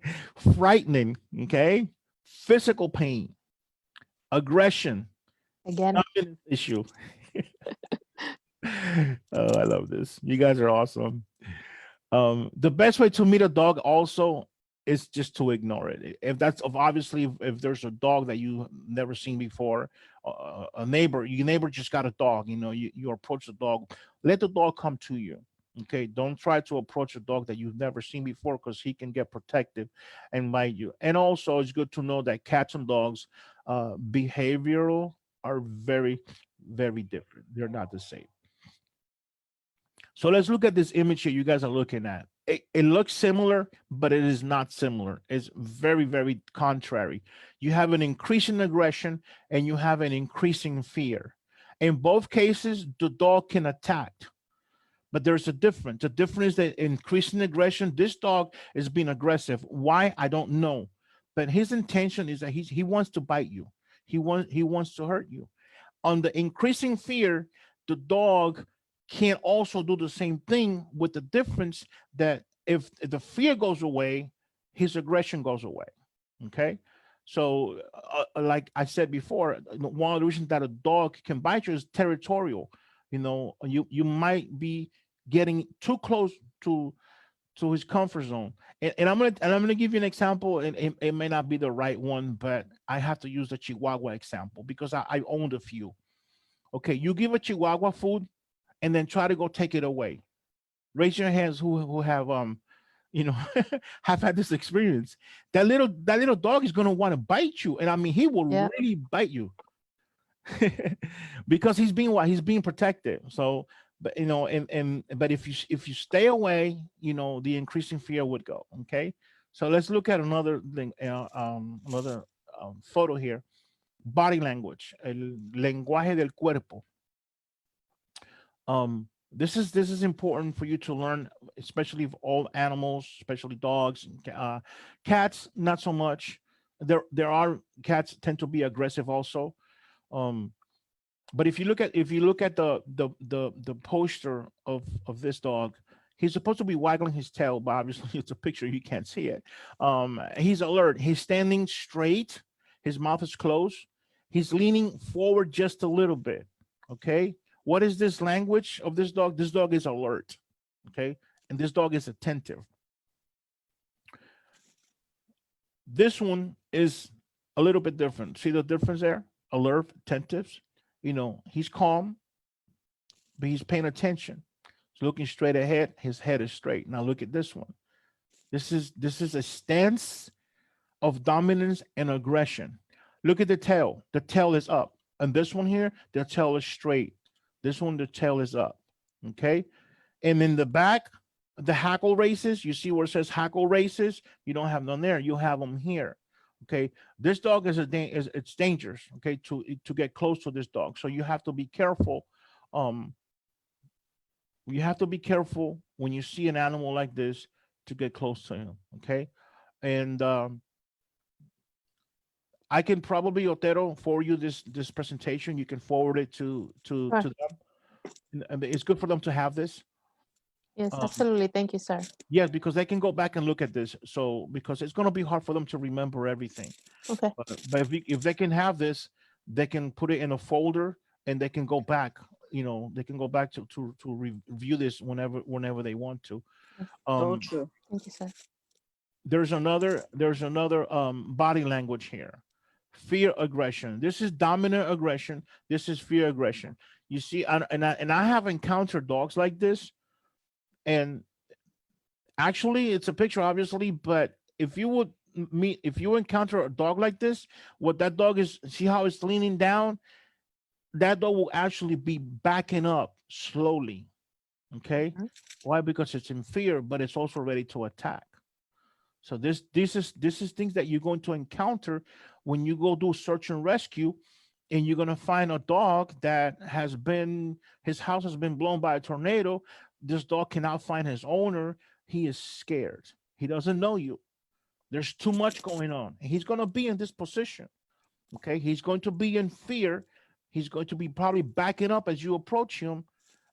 Frightening. Okay, physical pain, aggression, Again, dominance issue. Oh, I love this. You guys are awesome. The best way to meet a dog also is just to ignore it. If that's of obviously if there's a dog that you never seen before, a neighbor, your neighbor just got a dog, you know, you approach the dog, let the dog come to you. Okay, don't try to approach a dog that you've never seen before because he can get protective and bite you. And also, it's good to know that cats and dogs, behavioral are very, very different. They're not the same. So let's look at this image here you guys are looking at. It looks similar, but it is not similar. It's very, very contrary. You have an increasing aggression and you have an increasing fear. In both cases, the dog can attack, but there's a difference. The difference is that increasing aggression, this dog is being aggressive. Why? I don't know. But his intention is that he wants to bite you. He wants to hurt you. On the increasing fear, the dog can also do the same thing with the difference that if the fear goes away, his aggression goes away. Okay. So, like I said before, one of the reasons that a dog can bite you is territorial. You know, you might be getting too close to his comfort zone. And I'm gonna give you an example, and it may not be the right one, but I have to use the Chihuahua example because I owned a few. Okay, you give a Chihuahua food and then try to go take it away. Raise your hands who have you know have had this experience. That little dog is gonna want to bite you, and I mean he will yeah, really bite you because he's being what he's being protected. So, but you know, and but if you stay away, you know, the increasing fear would go. Okay, so let's look at another thing, another photo here. Body language, el lenguaje del cuerpo. This is important for you to learn, especially of all animals, especially dogs, cats, not so much. There are cats tend to be aggressive also. Um, but if you look at the poster of this dog, he's supposed to be waggling his tail, but obviously it's a picture, you can't see it. He's alert. He's standing straight. His mouth is closed. He's leaning forward just a little bit. Okay. What is this language of this dog? This dog is alert. Okay. And this dog is attentive. This one is a little bit different. See the difference there? Alert, attentive. You know, he's calm, but he's paying attention. He's looking straight ahead. His head is straight. Now look at this one. This is a stance of dominance and aggression. Look at the tail. The tail is up. And this one here, the tail is straight. This one, the tail is up. Okay. And in the back, the hackle races, you see where it says hackle races? You don't have them there. You have them here. Okay. This dog it's dangerous. Okay. To get close to this dog. So you have to be careful You have to be careful when you see an animal like this to get close to him. Okay. And I can probably, Otero, forward you this presentation. You can forward it Sure. to them. And it's good for them to have this. Yes, Um, absolutely. Thank you, sir. yes, because they can go back and look at this. So because it's going to be hard for them to remember everything. Okay. But if they can have this, they can put it in a folder and they can go back. You know, they can go back to review this whenever they want to. So Um, true. Thank you, sir. there's another body language here. Fear aggression. This is dominant aggression. This is fear aggression. You see, and I have encountered dogs like this, and actually it's a picture obviously, but if you encounter a dog like this, what that dog is, see how it's leaning down, that dog will actually be backing up slowly. Okay. Mhm. Why? Because it's in fear, but it's also ready to attack. So this is things that you're going to encounter when you go do search and rescue, and you're going to find a dog that has been, his house has been blown by a tornado. This dog cannot find his owner. He is scared. He doesn't know you. There's too much going on. He's going to be in this position. Okay, he's going to be in fear. He's going to be probably backing up as you approach him,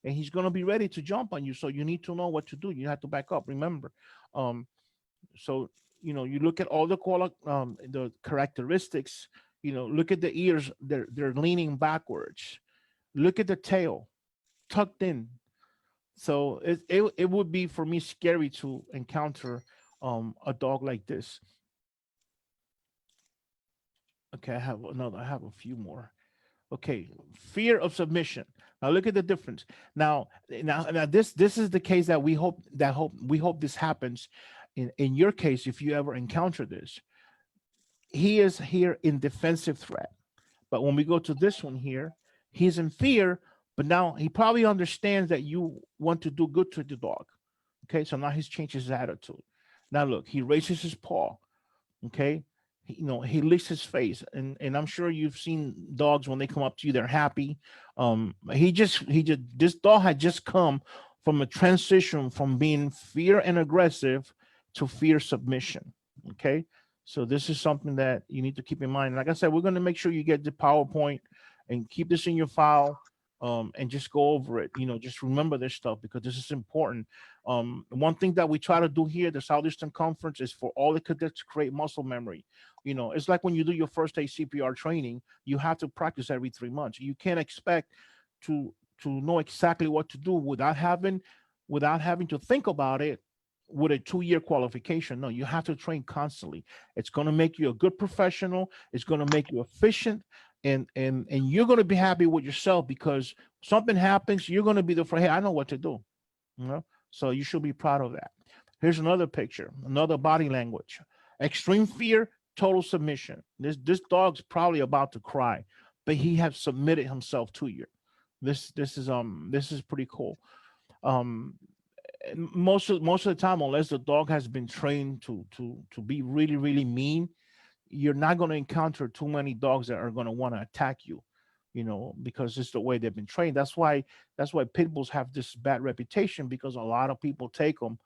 and he's going to be ready to jump on you. So you need to know what to do. You have to back up. Remember, um, so you look at all the characteristics. Look at the ears, they're leaning backwards. Look at the tail, tucked in. So it would be for me scary to encounter a dog like this. Okay, I have a few more. Okay, fear of submission. Now look at the difference. Now this is the case that we hope this happens. In your case, if you ever encounter this, he is here in defensive threat. But when we go to this one here, he's in fear, but now he probably understands that you want to do good to the dog. Okay, so now he's changed his attitude. Now look, he raises his paw. Okay, he licks his face, and I'm sure you've seen dogs when they come up to you, they're happy. He just this dog had just come from a transition from being fear and aggressive to fear submission. Okay, so this is something that you need to keep in mind. Like I said, we're going to make sure you get the PowerPoint and keep this in your file, and just go over it. Just remember this stuff because this is important. One thing that we try to do here at the Southeastern Conference is for all the cadets to create muscle memory. It's like when you do your first aid CPR training, you have to practice every 3 months. You can't expect to know exactly what to do without having to think about it with a 2-year qualification. No, you have to train constantly. It's going to make you a good professional. It's going to make you efficient, and you're going to be happy with yourself because something happens. You're going to be the first. Hey, I know what to do. So you should be proud of that. Here's another picture, another body language. Extreme fear, total submission. This dog's probably about to cry, but he has submitted himself to you. This is pretty cool. Um, most of the time, unless the dog has been trained to be really really mean, you're not going to encounter too many dogs that are going to want to attack you, because it's the way they've been trained. That's why pit bulls have this bad reputation, because a lot of people take them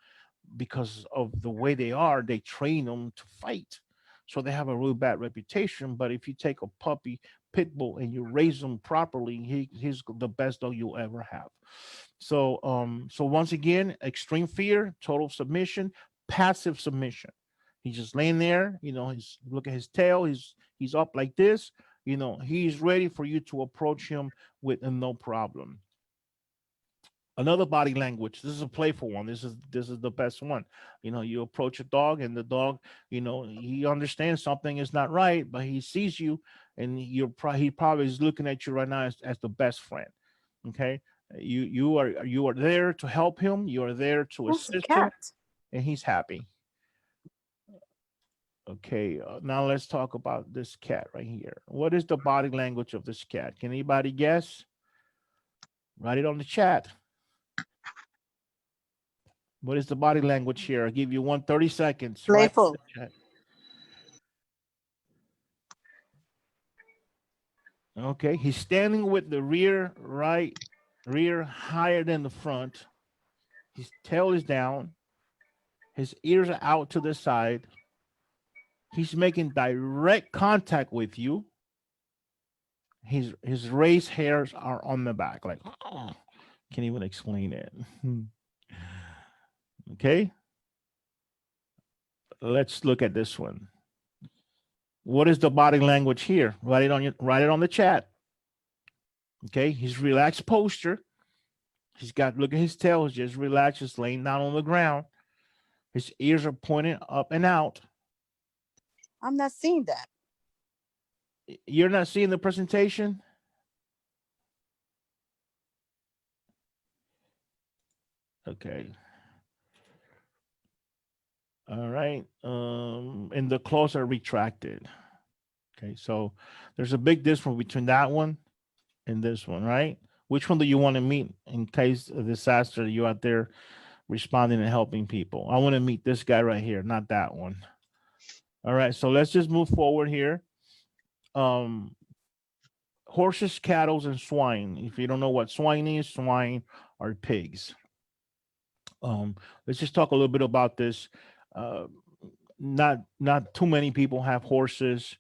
because of the way they are. They train them to fight, so they have a really bad reputation. But if you take a puppy pit bull and you raise him properly, he's the best dog you'll ever have. So once again, extreme fear, total submission, passive submission. He's just laying there, he's look at his tail, he's up like this, he's ready for you to approach him with no problem. Another body language. This is a playful one. This is the best one. You approach a dog, and the dog, he understands something is not right, but he sees you, and he probably is looking at you right now as the best friend. Okay, you are there to help him. You are there to Who's the assist him, cat? and he's happy. Okay, now let's talk about this cat right here. What is the body language of this cat? Can anybody guess? Write it on the chat. What is the body language here? I'll give you 30 seconds. Right. Playful. Okay, he's standing with the rear higher than the front. His tail is down. His ears are out to the side. He's making direct contact with you. His raised hairs are on the back. Like, oh, can't even explain it. Okay. Let's look at this one. What is the body language here? Write it on the chat. Okay, his relaxed posture. He's got, look at his tail, he's just relaxed, just laying down on the ground. His ears are pointing up and out. I'm not seeing that. You're not seeing the presentation? Okay. All right. And the claws are retracted. Okay, so there's a big difference between that one and this one, right? Which one do you want to meet in case of disaster? You out there responding and helping people. I want to meet this guy right here, not that one. All right, so let's just move forward here. Horses, cattle, and swine. If you don't know what swine is, swine are pigs. Let's just talk a little bit about this. Not too many people have horses.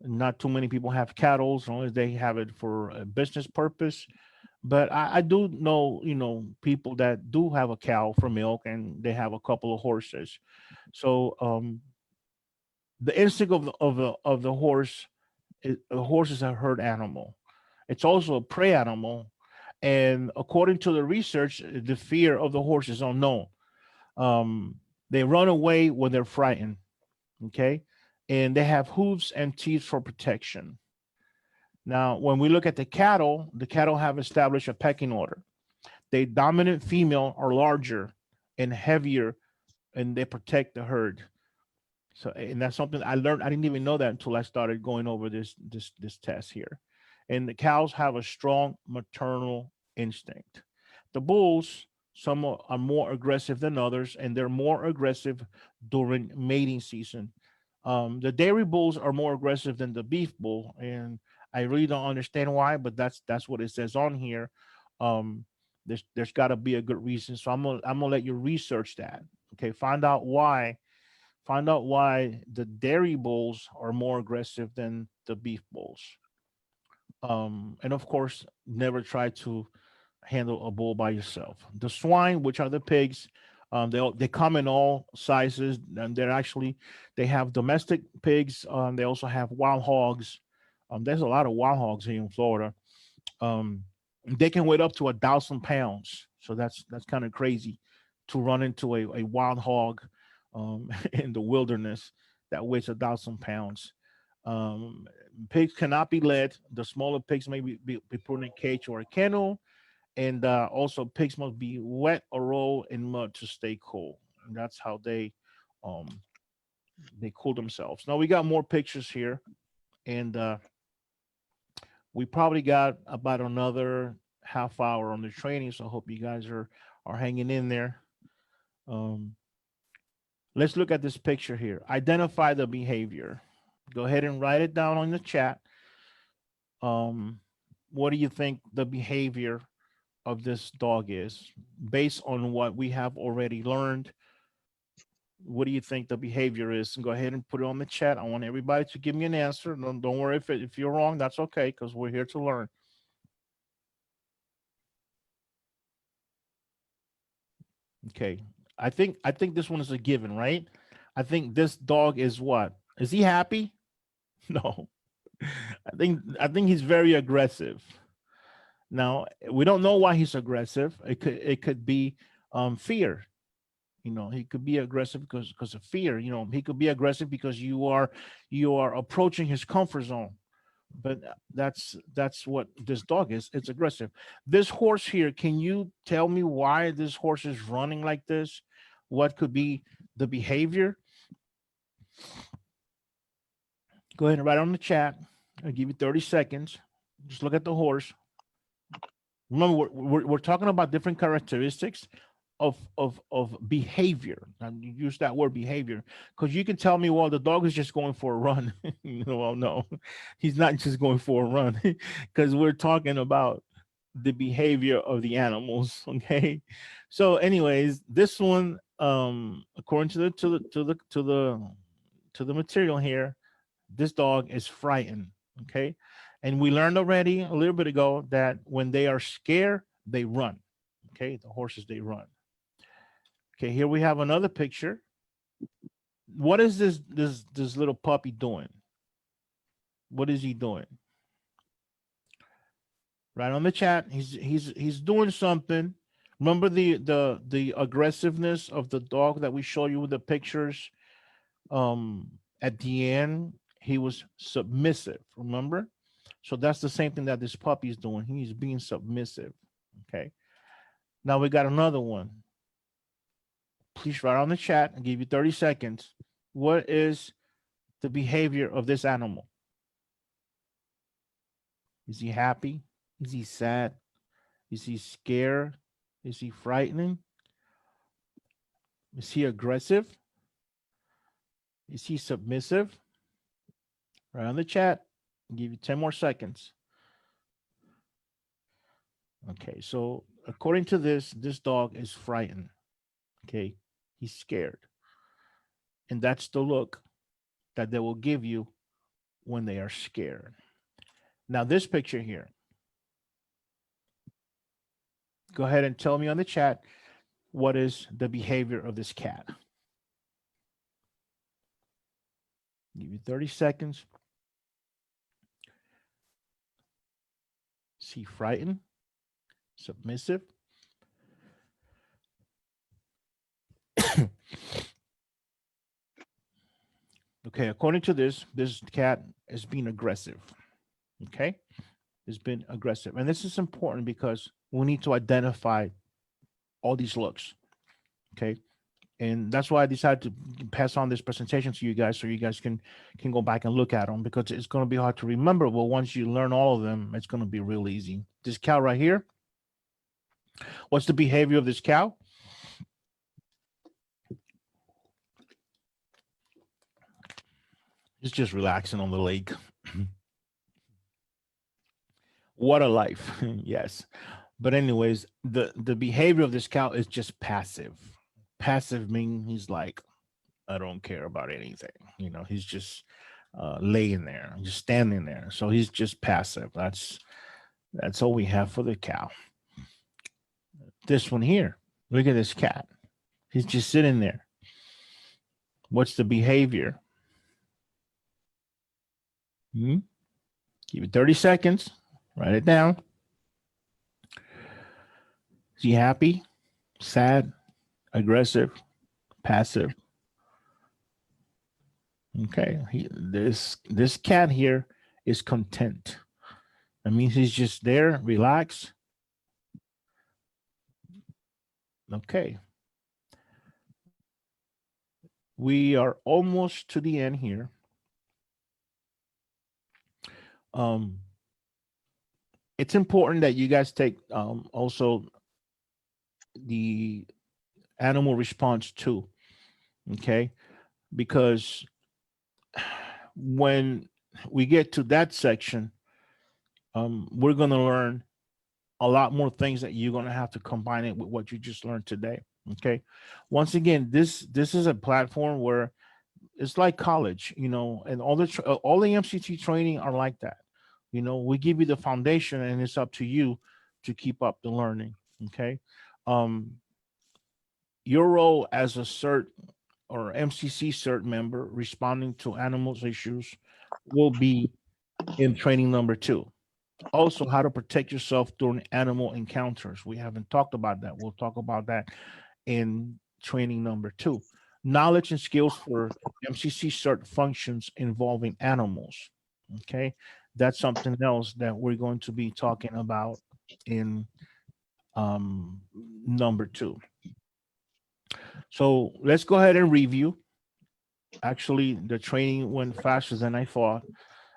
Not too many people have cattle, as long as they have it for a business purpose. But I do know, people that do have a cow for milk and they have a couple of horses. So the instinct of the horse, a horse is a herd animal. It's also a prey animal, and according to the research, the fear of the horse is unknown. They run away when they're frightened. Okay, and they have hooves and teeth for protection. Now, when we look at the cattle have established a pecking order. The dominant female are larger and heavier, and they protect the herd. So, and that's something I learned. I didn't even know that until I started going over this test here. And the cows have a strong maternal instinct. The bulls, some are more aggressive than others, and they're more aggressive during mating season. The dairy bulls are more aggressive than the beef bull, and I really don't understand why, but that's what it says on here. There's got to be a good reason, so I'm gonna let you research that. Okay, find out why the dairy bulls are more aggressive than the beef bulls. And of course, never try to handle a bull by yourself. The swine, which are the pigs, they come in all sizes, and they have domestic pigs. They also have wild hogs. There's a lot of wild hogs here in Florida. They can weigh up to 1,000 pounds, so that's kind of crazy to run into a wild hog in the wilderness that weighs 1,000 pounds. Pigs cannot be led. The smaller pigs may be put in a cage or a kennel. And also pigs must be wet or roll in mud to stay cool. And that's how they cool themselves. Now we got more pictures here, and we probably got about another half hour on the training. So I hope you guys are hanging in there. Let's look at this picture here. Identify the behavior. Go ahead and write it down on the chat. What do you think the behavior of this dog is based on what we have already learned? What do you think the behavior is? And go ahead and put it on the chat. I want everybody to give me an answer. Don't worry if you're wrong, that's okay, because we're here to learn. Okay, I think this one is a given, right? I think this dog is what? Is he happy? No. I think he's very aggressive. Now, we don't know why he's aggressive. It could be fear. He could be aggressive because of fear. He could be aggressive because you are approaching his comfort zone. But that's what this dog is. It's aggressive. This horse here, can you tell me why this horse is running like this? What could be the behavior? Go ahead and write on the chat. I'll give you 30 seconds. Just look at the horse. Remember, we're talking about different characteristics of behavior. And you use that word behavior because you can tell me, well, the dog is just going for a run. Well, no, he's not just going for a run because we're talking about the behavior of the animals. Okay. So anyways, this one, according to the material here, this dog is frightened. Okay. And we learned already a little bit ago that when they are scared, they run. Okay. The horses, they run. Okay. Here we have another picture. What is this little puppy doing? What is he doing? Right on the chat. He's doing something. Remember the aggressiveness of the dog that we showed you with the pictures? At the end, he was submissive. Remember? So that's the same thing that this puppy is doing. He's being submissive. Okay. Now we got another one. Please write on the chat. I'll give you 30 seconds. What is the behavior of this animal? Is he happy? Is he sad? Is he scared? Is he frightening? Is he aggressive? Is he submissive? Right on the chat. I'll give you 10 more seconds. Okay, so according to this dog is frightened. Okay, he's scared. And that's the look that they will give you when they are scared. Now, this picture here. Go ahead and tell me on the chat, what is the behavior of this cat? Give you 30 seconds. Is he frightened? Submissive? Okay, according to this cat is being aggressive. Okay, it's been aggressive. And this is important because we need to identify all these looks. Okay. And that's why I decided to pass on this presentation to you guys so you guys can go back and look at them, because it's going to be hard to remember. But once you learn all of them, it's going to be real easy. This cow right here, what's the behavior of this cow? It's just relaxing on the lake. What a life. Yes. But anyways, the behavior of this cow is just passive. Passive meaning he's like, I don't care about anything. You know, he's just laying there, just standing there. So he's just passive. That's all we have for the cow. This one here, look at this cat. He's just sitting there. What's the behavior? Give it 30 seconds. Write it down. Is he happy, sad, aggressive, passive? Okay, this cat here is content. That means he's just there, relaxed. Okay. We are almost to the end here. It's important that you guys take also the animal response too. Okay, because when we get to that section, we're going to learn a lot more things that you're going to have to combine it with what you just learned today. Okay, once again, this is a platform where it's like college, you know, and all the MCT training are like that. You know, we give you the foundation and it's up to you to keep up the learning. Okay, your role as a CERT or MCC CERT member responding to animals issues will be in training number 2. Also, how to protect yourself during animal encounters. We haven't talked about that. We'll talk about that in training number 2. Knowledge and skills for MCC CERT functions involving animals. Okay, that's something else that we're going to be talking about in number 2. So let's go ahead and review. Actually, the training went faster than I thought.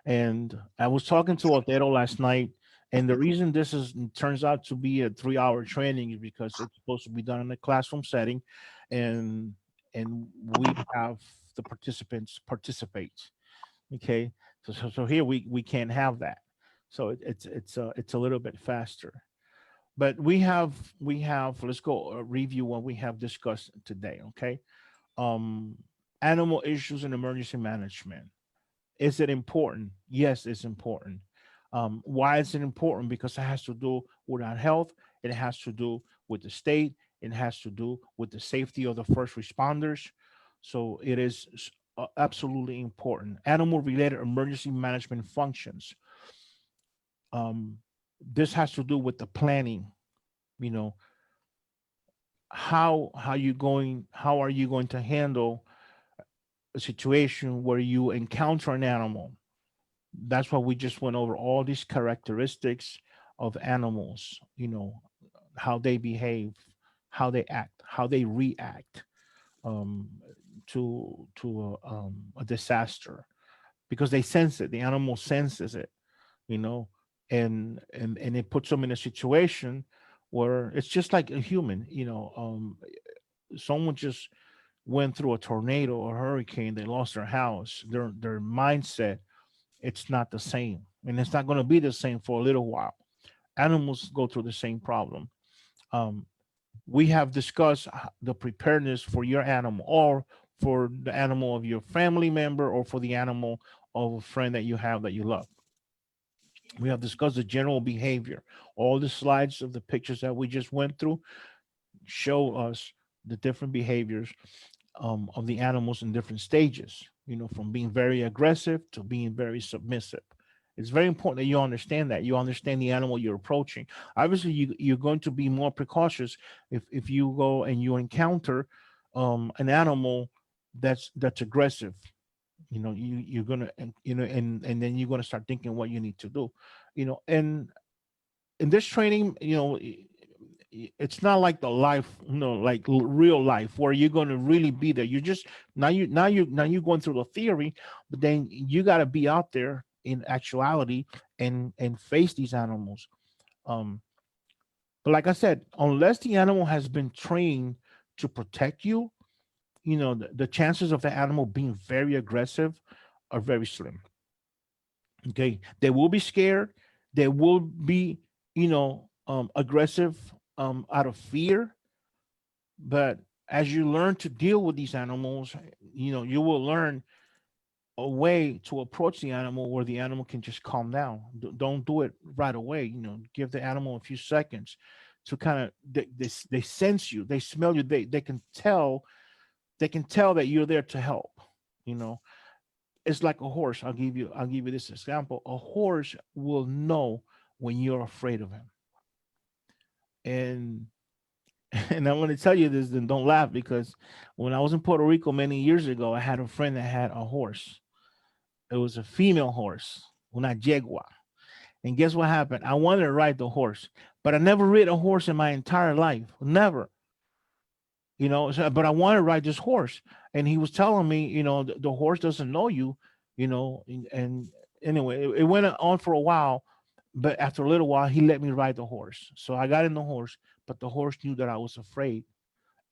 And I was talking to Otero last night, and the reason this turns out to be a 3-hour training is because it's supposed to be done in a classroom setting, and we have the participants participate. Okay, so here we can't have that. So it's a little bit faster. but we have, let's go review what we have discussed today. Okay. Um, Animal issues and emergency management. Is it important? Yes, it's important. Why is it important? Because it has to do with our health. It has to do with the state. It has to do with the safety of the first responders. So it is absolutely important. Animal related emergency management functions. Um, this has to do with the planning, you know, how are you going to handle a situation where you encounter an animal. That's why we just went over all these characteristics of animals, you know, how they behave, how they act, how they react um, to a disaster, because they sense it. The animal senses it, you know, and it puts them in a situation where it's just like a human, you know. Someone just went through a tornado or hurricane, they lost their house, their mindset, it's not the same, and it's not going to be the same for a little while. Animals go through the same problem. um, we have discussed the preparedness for your animal, or for the animal of your family member, or for the animal of a friend that you have that you love. We have discussed the general behavior. All the slides of the pictures that we just went through show us the different behaviors of the animals in different stages, you know, from being very aggressive to being very submissive. It's very important that you understand that. You understand the animal you're approaching. Obviously, you're going to be more precautious if you go and you encounter an animal that's aggressive. You know, you're gonna, you know, and then you're gonna start thinking what you need to do, you know. And in this training, you know, it's not like the life, you know, like real life where you're going to really be there. You're just now you're going through the theory, but then you got to be out there in actuality and face these animals. um but like I said, unless the animal has been trained to protect you, you know, the chances of the animal being very aggressive are very slim. Okay, they will be scared, they will be, you know, aggressive out of fear. But as you learn to deal with these animals, you know, you will learn a way to approach the animal where the animal can just calm down. Don't do it right away. You know, give the animal a few seconds to kind of, they sense you, they smell you, they can tell, they can tell that you're there to help. You know, it's like a horse. I'll give you this example. A horse will know when you're afraid of him. And and I want to tell you this, and don't laugh, because when I was in Puerto Rico many years ago, I had a friend that had a horse. It was a female horse, una yegua. And guess what happened? I wanted to ride the horse, but I never rid a horse in my entire life. Never. You know, so, but I wanted to ride this horse. And he was telling me, you know, the horse doesn't know you, you know, and anyway, it went on for a while, but after a little while, he let me ride the horse. So I got in the horse, but the horse knew that I was afraid,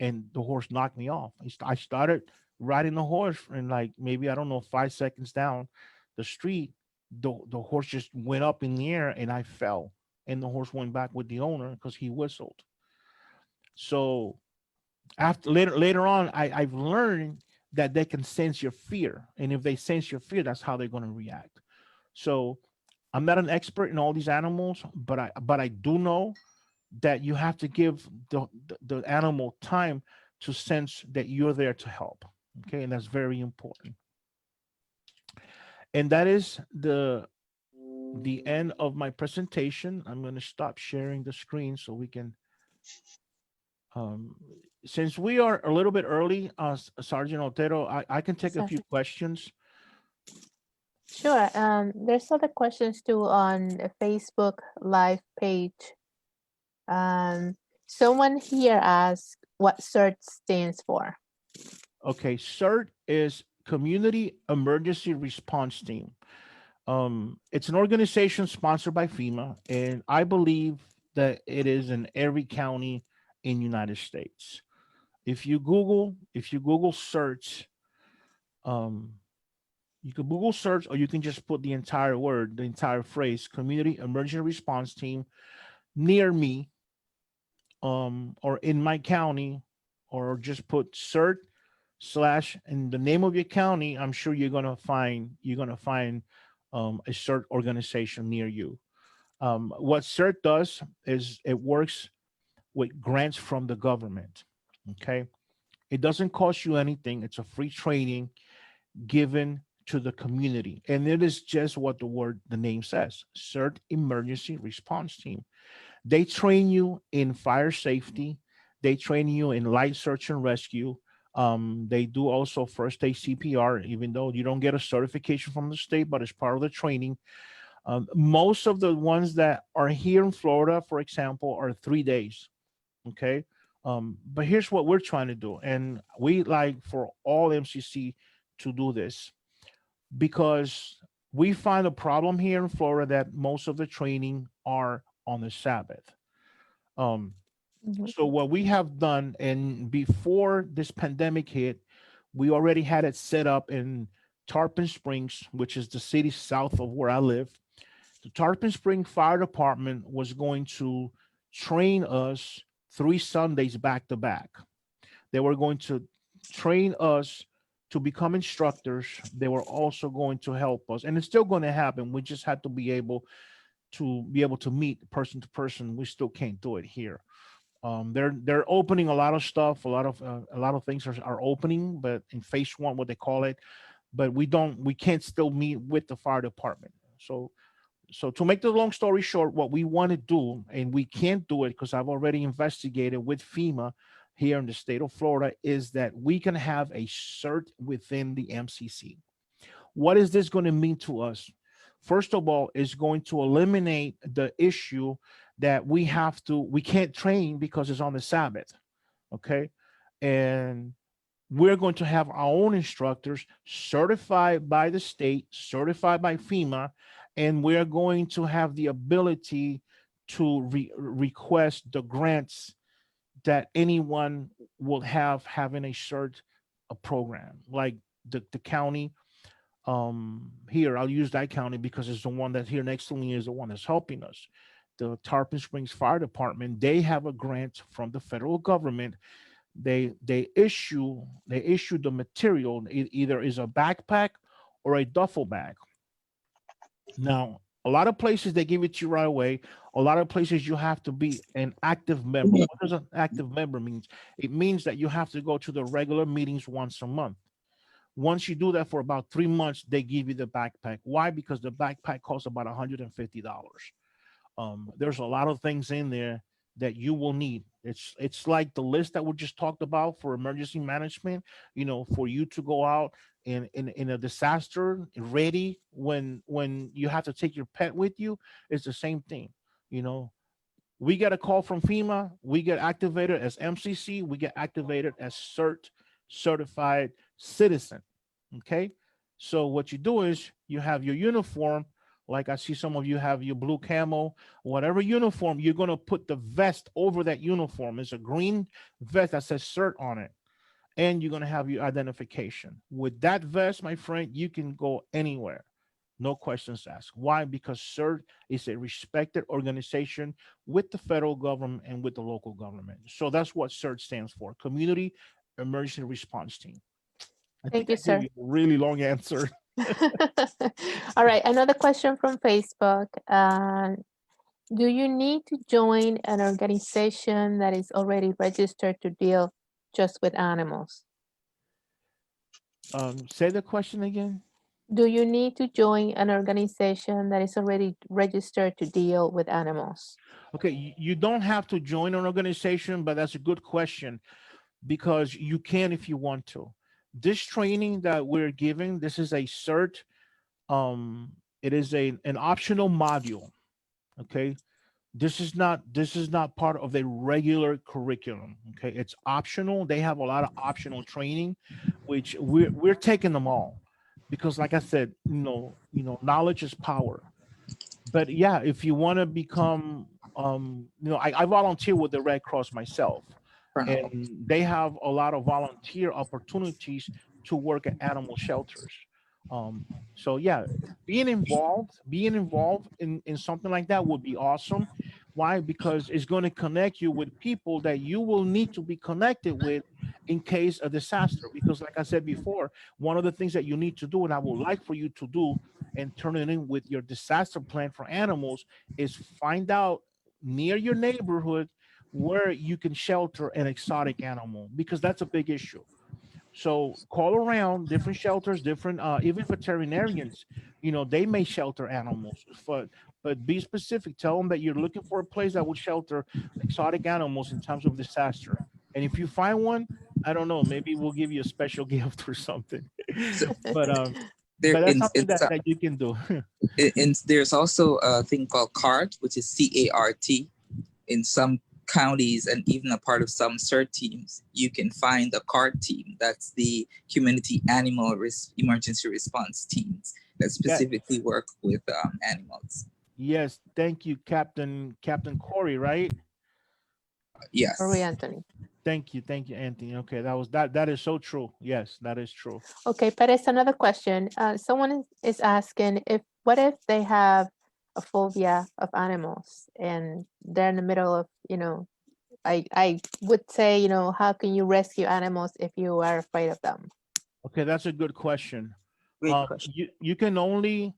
and the horse knocked me off. I started riding the horse, and like maybe, I don't know, 5 seconds down the street, the horse just went up in the air and I fell, and the horse went back with the owner because he whistled. So after later on, I've learned that they can sense your fear, and if they sense your fear, that's how they're going to react. So I'm not an expert in all these animals, but I do know that you have to give the animal time to sense that you're there to help. Okay, and that's very important. And that is the end of my presentation. I'm going to stop sharing the screen so we can, um since we are a little bit early, Sergeant Otero, I can take a Sorry. few questions. Sure. There's other questions too on the Facebook live page. Um, Someone here asked what CERT stands for. Okay, CERT is Community Emergency Response Team. It's an organization sponsored by FEMA, and I believe that it is in every county in United States. If you Google search, um, you can Google search, or you can just put the entire word, the entire phrase, Community Emergency Response Team, near me, or in my county, or just put CERT slash in the name of your county, I'm sure you're gonna find a CERT organization near you. What CERT does is it works with grants from the government. Okay, it doesn't cost you anything. It's a free training given to the community, and it is just what the name says: CERT Emergency Response Team. They train you in fire safety. They train you in light search and rescue. They do also first aid CPR, even though you don't get a certification from the state, but it's part of the training. Most of the ones that are here in Florida, for example, are 3 days. Okay. But here's what we're trying to do. And we like for all MCC to do this because we find a problem here in Florida that most of the training are on the Sabbath. Um, Mhm. so what we have done, and before this pandemic hit, we already had it set up in Tarpon Springs, which is the city south of where I live. The Tarpon Spring Fire Department was going to train us 3 Sundays back to back. They were going to train us to become instructors. They were also going to help us, and it's still going to happen. We just had to be able to meet person to person. We still can't do it here. They're opening a lot of stuff. A lot of things are opening, but in phase one, what they call it. But we can't still meet with the fire department. So to make the long story short, what we want to do, and we can't do it because I've already investigated with FEMA here in the state of Florida, is that we can have a CERT within the MCC. What is this going to mean to us? First of all, it's going to eliminate the issue that we can't train because it's on the Sabbath. Okay. And we're going to have our own instructors certified by the state, certified by FEMA, and we're going to have the ability to request the grants that anyone will have having a CERT a program like the county. Here I'll use that county because it's the one that here next to me is the one that's helping us. The Tarpon Springs Fire Department, they have a grant from the federal government. They issue the material. It either is a backpack or a duffel bag. Now, a lot of places they give it to you right away. A lot of places you have to be an active member. What does an active member means? It means that you have to go to the regular meetings once a month. Once you do that for about 3 months, they give you the backpack. Why? Because the backpack costs about $150. There's a lot of things in there that you will need. It's like the list that we just talked about for emergency management. For you to go out in a disaster ready when you have to take your pet with you. It's the same thing. You know, we get a call from FEMA. We get activated as MCC. We get activated as CERT, certified citizen. Okay. So what you do is you have your uniform. Like I see some of you have your blue camo, whatever uniform, you're going to put the vest over that uniform. It's a green vest that says CERT on it. And you're going to have your identification. With that vest, my friend, you can go anywhere. No questions asked. Why? Because CERT is a respected organization with the federal government and with the local government. So that's what CERT stands for, Community Emergency Response Team. I Thank think you, I gave sir. you a really long answer. All right, another question from Facebook. Do you need to join an organization that is already registered to deal just with animals? Say the question again. Do you need to join an organization that is already registered to deal with animals? Okay, you don't have to join an organization, but that's a good question because you can if you want to. This training that we're giving, this is a CERT. It is an optional module. Okay, this is not part of the regular curriculum. Okay, it's optional. They have a lot of optional training, which we're taking them all because, like I said, knowledge is power. But yeah, if you want to become, I volunteer with the Red Cross myself, and they have a lot of volunteer opportunities to work at animal shelters. Um, so yeah, being involved in something like that would be awesome. Why? Because it's going to connect you with people that you will need to be connected with in case of disaster. Because like I said before, one of the things that you need to do, and I would like for you to do and turn it in with your disaster plan for animals, is find out near your neighborhood where you can shelter an exotic animal, because that's a big issue. So call around different shelters, different even veterinarians, they may shelter animals, but be specific. Tell them that you're looking for a place that would shelter exotic animals in times of disaster. And if you find one, I don't know, maybe we'll give you a special gift or something. So but there that's something that you can do. there's also a thing called CART, which is CART. In some counties and even a part of some CERT teams, you can find the CART team. That's the Community Animal Emergency Response teams that specifically work with animals. Yes, thank you, Captain Corey, right? Yes. Corey Anthony. Thank you, Anthony. Okay, that is so true. Yes, that is true. Okay, but it's another question. Someone is asking what if they have a phobia of animals and they're in the middle of, I would say, how can you rescue animals if you are afraid of them? Okay, that's a good question. Great question. You can only,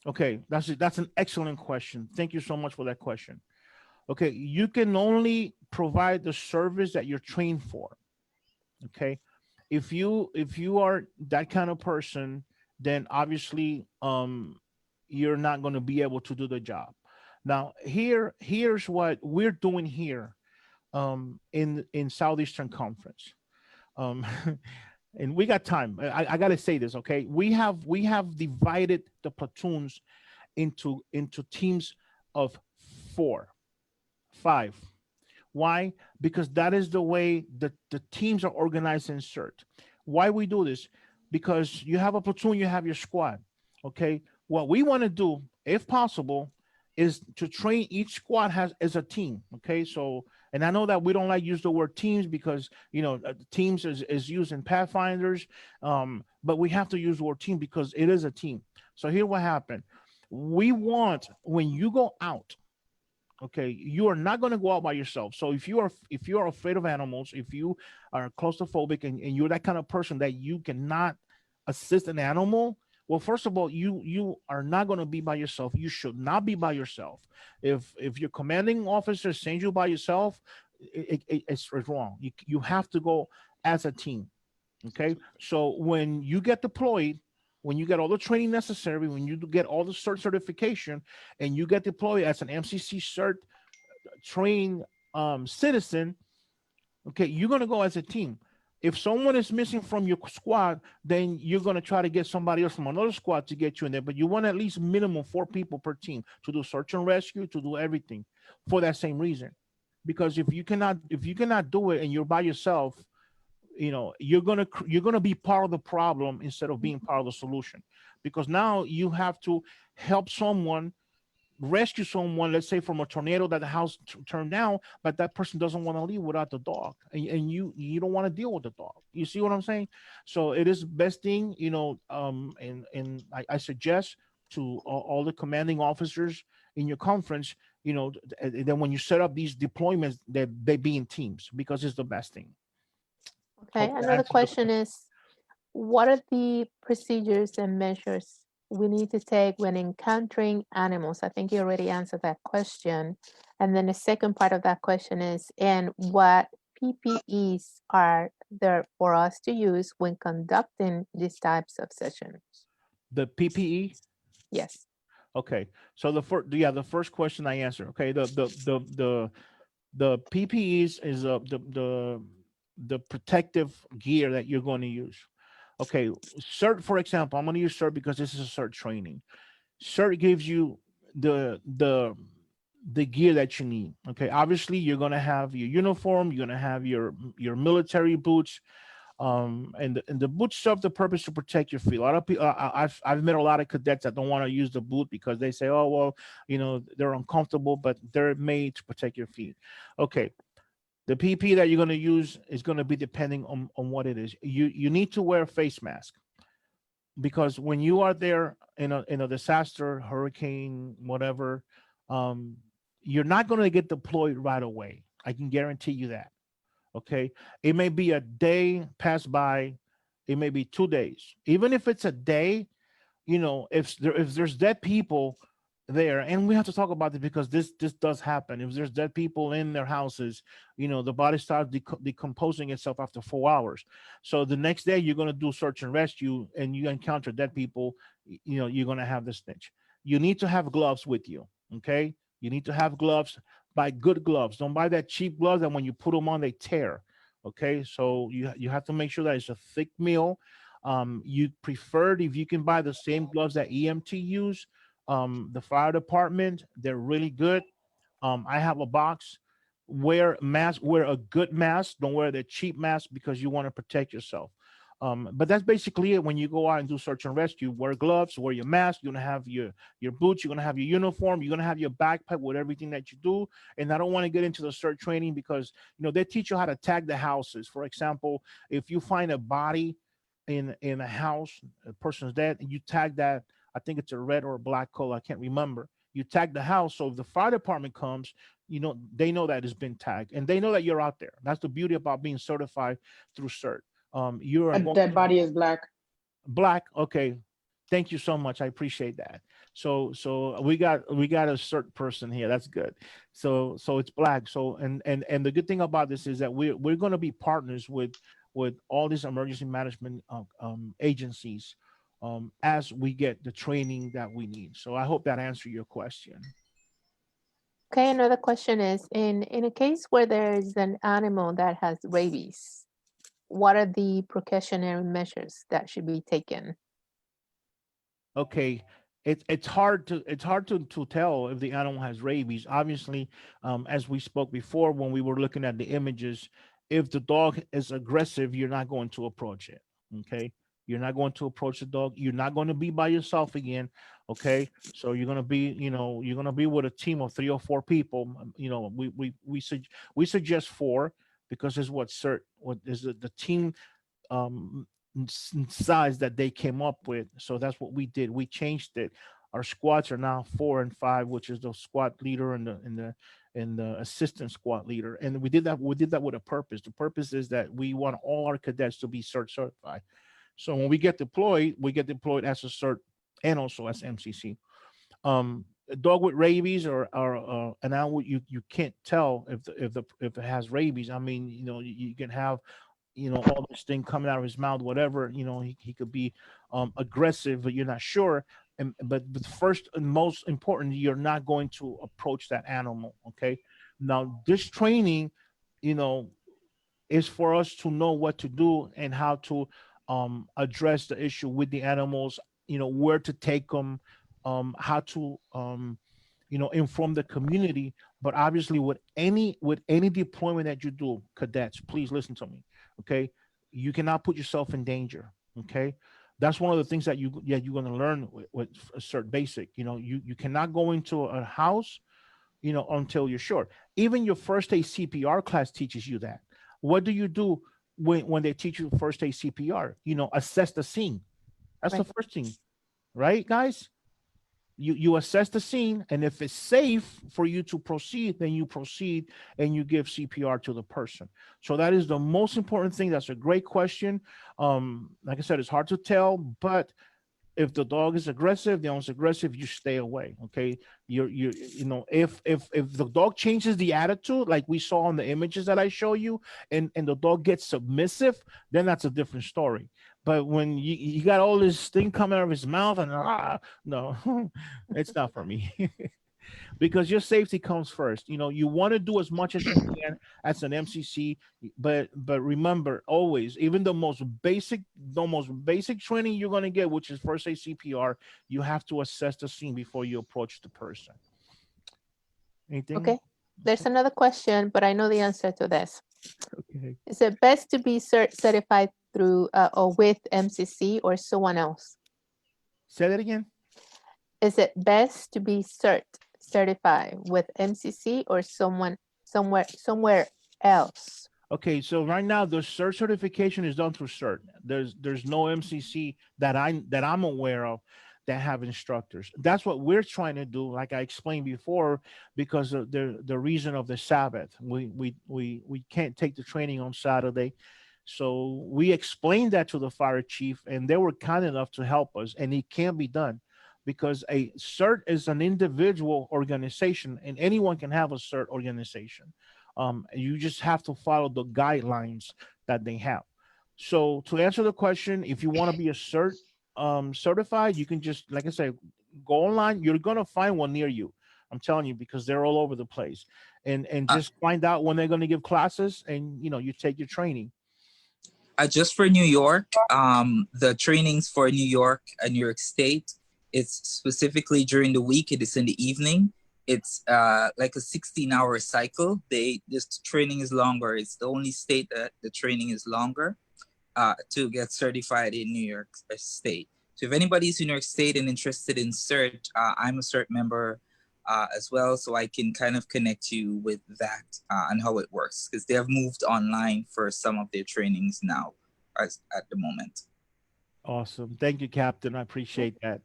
okay, that's an excellent question. Thank you so much for that question. Okay, you can only provide the service that you're trained for. Okay, if you are that kind of person, then obviously you're not going to be able to do the job. Now here's what we're doing here in Southeastern Conference. Um, and we got time. I got to say this, okay? We have divided the platoons into teams of 4, 5. Why? Because that is the way the teams are organized in CERT. Why we do this? Because you have a platoon, you have your squad. Okay. What we want to do, if possible, is to train each squad as a team. Okay. So, and I know that we don't like use the word teams because teams is used in Pathfinders, but we have to use the word team because it is a team. So here what happened. We want, when you go out, okay, you are not going to go out by yourself. So if you are afraid of animals, if you are claustrophobic and you're that kind of person that you cannot assist an animal, well, first of all, you are not going to be by yourself. You should not be by yourself. If your commanding officer sends you by yourself, it's wrong. You have to go as a team. Okay, so when you get deployed, when you get all the training necessary, when you get all the CERT certification, and you get deployed as an MCC CERT trained citizen, okay, you're going to go as a team. If someone is missing from your squad, then you're going to try to get somebody else from another squad to get you in there. But you want at least minimum 4 people per team to do search and rescue, to do everything for that same reason. Because if you cannot do it and you're by yourself, you're gonna be part of the problem instead of being part of the solution. Because now you have to help someone, rescue someone, let's say from a tornado that the house turned down, but that person doesn't want to leave without the dog, and you don't want to deal with the dog. You see what I'm saying? So it is best thing, and I suggest to all the commanding officers in your conference, then when you set up these deployments, that they be in teams, because it's the best thing. Okay, Hope that another answers the question is, what are the procedures and measures we need to take when encountering animals? I think you already answered that question. And then the second part of that question is, and what PPEs are there for us to use when conducting these types of sessions? The PPE. Yes. Okay, so the first question I answered. Okay, the PPEs is the protective gear that you're going to use. Okay, CERT, for example, I'm going to use CERT because this is a CERT training. CERT gives you the gear that you need. Okay, obviously you're going to have your uniform, you're going to have your military boots, and the boots serve the purpose to protect your feet. A lot of people, I've met a lot of cadets that don't want to use the boot because they say, oh well, they're uncomfortable, but they're made to protect your feet. Okay, the PP that you're going to use is going to be depending on what it is. You need to wear a face mask, because when you are there in a disaster, hurricane, whatever, you're not going to get deployed right away. I can guarantee you that. Okay. It may be a day pass by. It may be 2 days. Even if it's a day, you know, if there's dead people there, and we have to talk about this because this does happen. If there's dead people in their houses, you know, the body starts decomposing itself after 4 hours. So the next day you're going to do search and rescue, and you encounter dead people, you know, you're going to have the snitch. You need to have gloves with you. Okay. You need to have gloves. Buy good gloves. Don't buy that cheap gloves that when you put them on they tear. Okay. So you have to make sure that it's a thick meal. You preferred, if you can buy the same gloves that EMT use, the fire department, they're really good. I have a box. Wear mask, wear a good mask. Don't wear the cheap mask because you want to protect yourself. But that's basically it. When you go out and do search and rescue, wear gloves, wear your mask. You're gonna have your boots. You're gonna have your uniform. You're gonna have your backpack with everything that you do. And I don't want to get into the CERT training because, you know, they teach you how to tag the houses. For example, if you find a body in a house, a person's dead, and you tag that, I think it's a red or a black color, I can't remember. You tag the house, so if the fire department comes, you know, they know that it's been tagged, and they know that you're out there. That's the beauty about being certified through CERT. You're A dead body is black. black. Okay, thank you so much. I appreciate that. So we got a CERT person here. That's good. So it's black. So and the good thing about this is that we're going to be partners with all these emergency management agencies as we get the training that we need. So I hope that answered your question. Okay, another question is, in a case where there is an animal that has rabies, what are the precautionary measures that should be taken? Okay, it's hard to tell if the animal has rabies. Obviously, as we spoke before when we were looking at the images, if the dog is aggressive, you're not going to approach it. Okay, you're not going to approach the dog. You're not going to be by yourself again. Okay, so you're going to be, you know, you're going to be with a team of 3 or 4 people. You know, we suggest 4 because it's what is the team size that they came up with. So that's what we did. We changed it. Our squads are now 4 and 5, which is the squad leader and the assistant squad leader. And we did that with a purpose. The purpose is that we want all our cadets to be CERT certified. So when we get deployed as a CERT and also as MCC. A dog with rabies or an animal, you can't tell if it has rabies. I mean, you know, you can have, you know, all this thing coming out of his mouth, whatever, you know, he could be aggressive, but you're not sure. But first and most important, you're not going to approach that animal. Okay. Now this training, you know, is for us to know what to do and how to address the issue with the animals, you know, where to take them, how to you know, inform the community. But obviously with any deployment that you do, cadets, please listen to me. Okay, you cannot put yourself in danger. Okay, that's one of the things that you're going to learn with CERT Basic. You know, you cannot go into a house, you know, until you're sure. Even your first aid CPR class teaches you that. What do you do when they teach you first aid CPR? You know, assess the scene. That's Right. the first thing, right, guys? You assess the scene, and if it's safe for you to proceed, then you proceed and you give CPR to the person. So that is the most important thing. That's a great question. Like I said, it's hard to tell, but if the dog is aggressive, the owner's aggressive, you stay away. Okay. You know, if the dog changes the attitude, like we saw on the images that I show you, and the dog gets submissive, then that's a different story. But when you got all this thing coming out of his mouth and no, it's not for me. Because your safety comes first. You know, you want to do as much as you can as an MCC, but remember always, even the most basic training you're going to get, which is first aid CPR, you have to assess the scene before you approach the person. Anything? Okay, there's another question, but I know the answer to this. Okay. Is it best to be certified through or with MCC or someone else? Say that again. Is it best to be certified with MCC or somewhere else? Okay, so right now the CERT certification is done through CERT. There's no MCC that I'm aware of that have instructors. That's what we're trying to do, like I explained before, because of the reason of the Sabbath. We can't take the training on Saturday. So we explained that to the fire chief, and they were kind enough to help us, and it can be done because a CERT is an individual organization, and anyone can have a CERT organization. You just have to follow the guidelines that they have. So to answer the question, if you want to be a CERT certified, you can just, like I said, go online. You're gonna find one near you. I'm telling you, because they're all over the place, and just find out when they're going to give classes, and you take your training. Just for New York, the trainings for New York and New York State, it's specifically during the week. It is in the evening. It's like a 16-hour cycle. This training is longer. It's the only state that the training is longer to get certified in New York State. So if anybody's in New York State and interested in CERT, I'm a CERT member as well, so I can kind of connect you with that and how it works, because they have moved online for some of their trainings now at the moment. Awesome. Thank you, Captain. I appreciate that.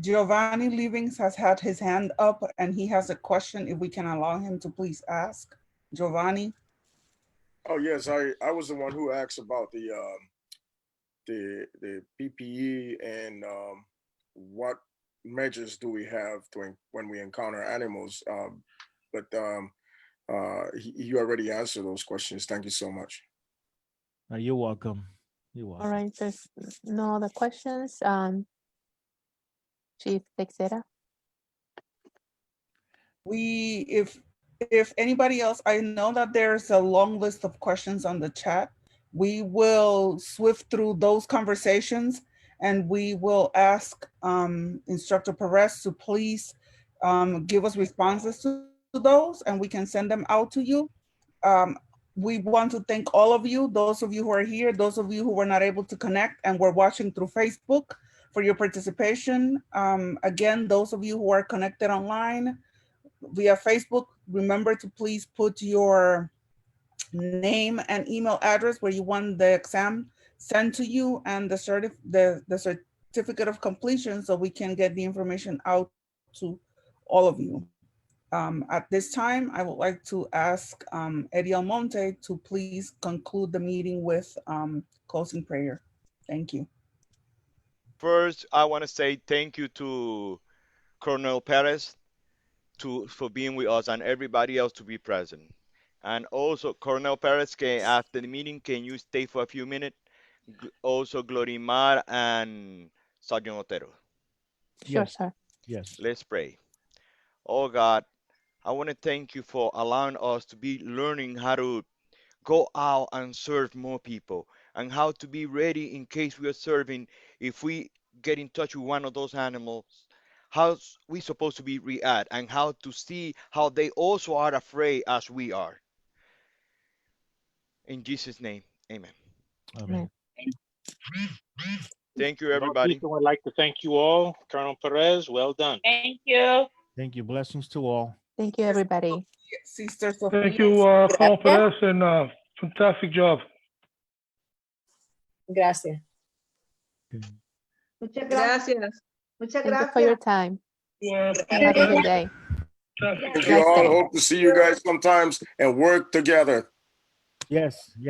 Giovanni Livings has had his hand up and he has a question, if we can allow him to please ask. Giovanni? Oh yes, I was the one who asked about the PPE and what measures do we have when we encounter animals. But you already answered those questions. Thank you so much. You're welcome. You're welcome. All right, there's no other questions. Chief Teixeira. If anybody else, I know that there's a long list of questions on the chat. We will swift through those conversations and we will ask Instructor Perez to please give us responses to those, and we can send them out to you. We want to thank all of you, those of you who are here, those of you who were not able to connect and were watching through Facebook, for your participation. Again, those of you who are connected online via Facebook, remember to please put your name and email address where you want the exam sent to you, and the certificate of completion, so we can get the information out to all of you. At this time, I would like to ask Eddie Almonte to please conclude the meeting with closing prayer. Thank you. First, I want to say thank you to Colonel Perez for being with us, and everybody else to be present. And also, Colonel Perez, after the meeting, can you stay for a few minutes? Also, Glorimar and Sergeant Otero. Sure, Yes. sir. Yes. Let's pray. Oh God, I want to thank you for allowing us to be learning how to go out and serve more people, and how to be ready in case we are serving. If we get in touch with one of those animals, how we supposed to be react, and how to see how they also are afraid as we are. In Jesus' name, amen. Amen. Thank you, Lord everybody. Jesus, I'd like to thank you all. Colonel Perez, well done. Thank you. Thank you. Blessings to all. Thank you, everybody. Sister Sophia. Thank you, Colonel Perez, and fantastic job. Gracias. Okay. Muchas gracias. Muchas Thank you for your time. Yeah, Have a good day. Thank you Blessed all. day. Hope to see you guys sometimes and work together. Yes. Yes.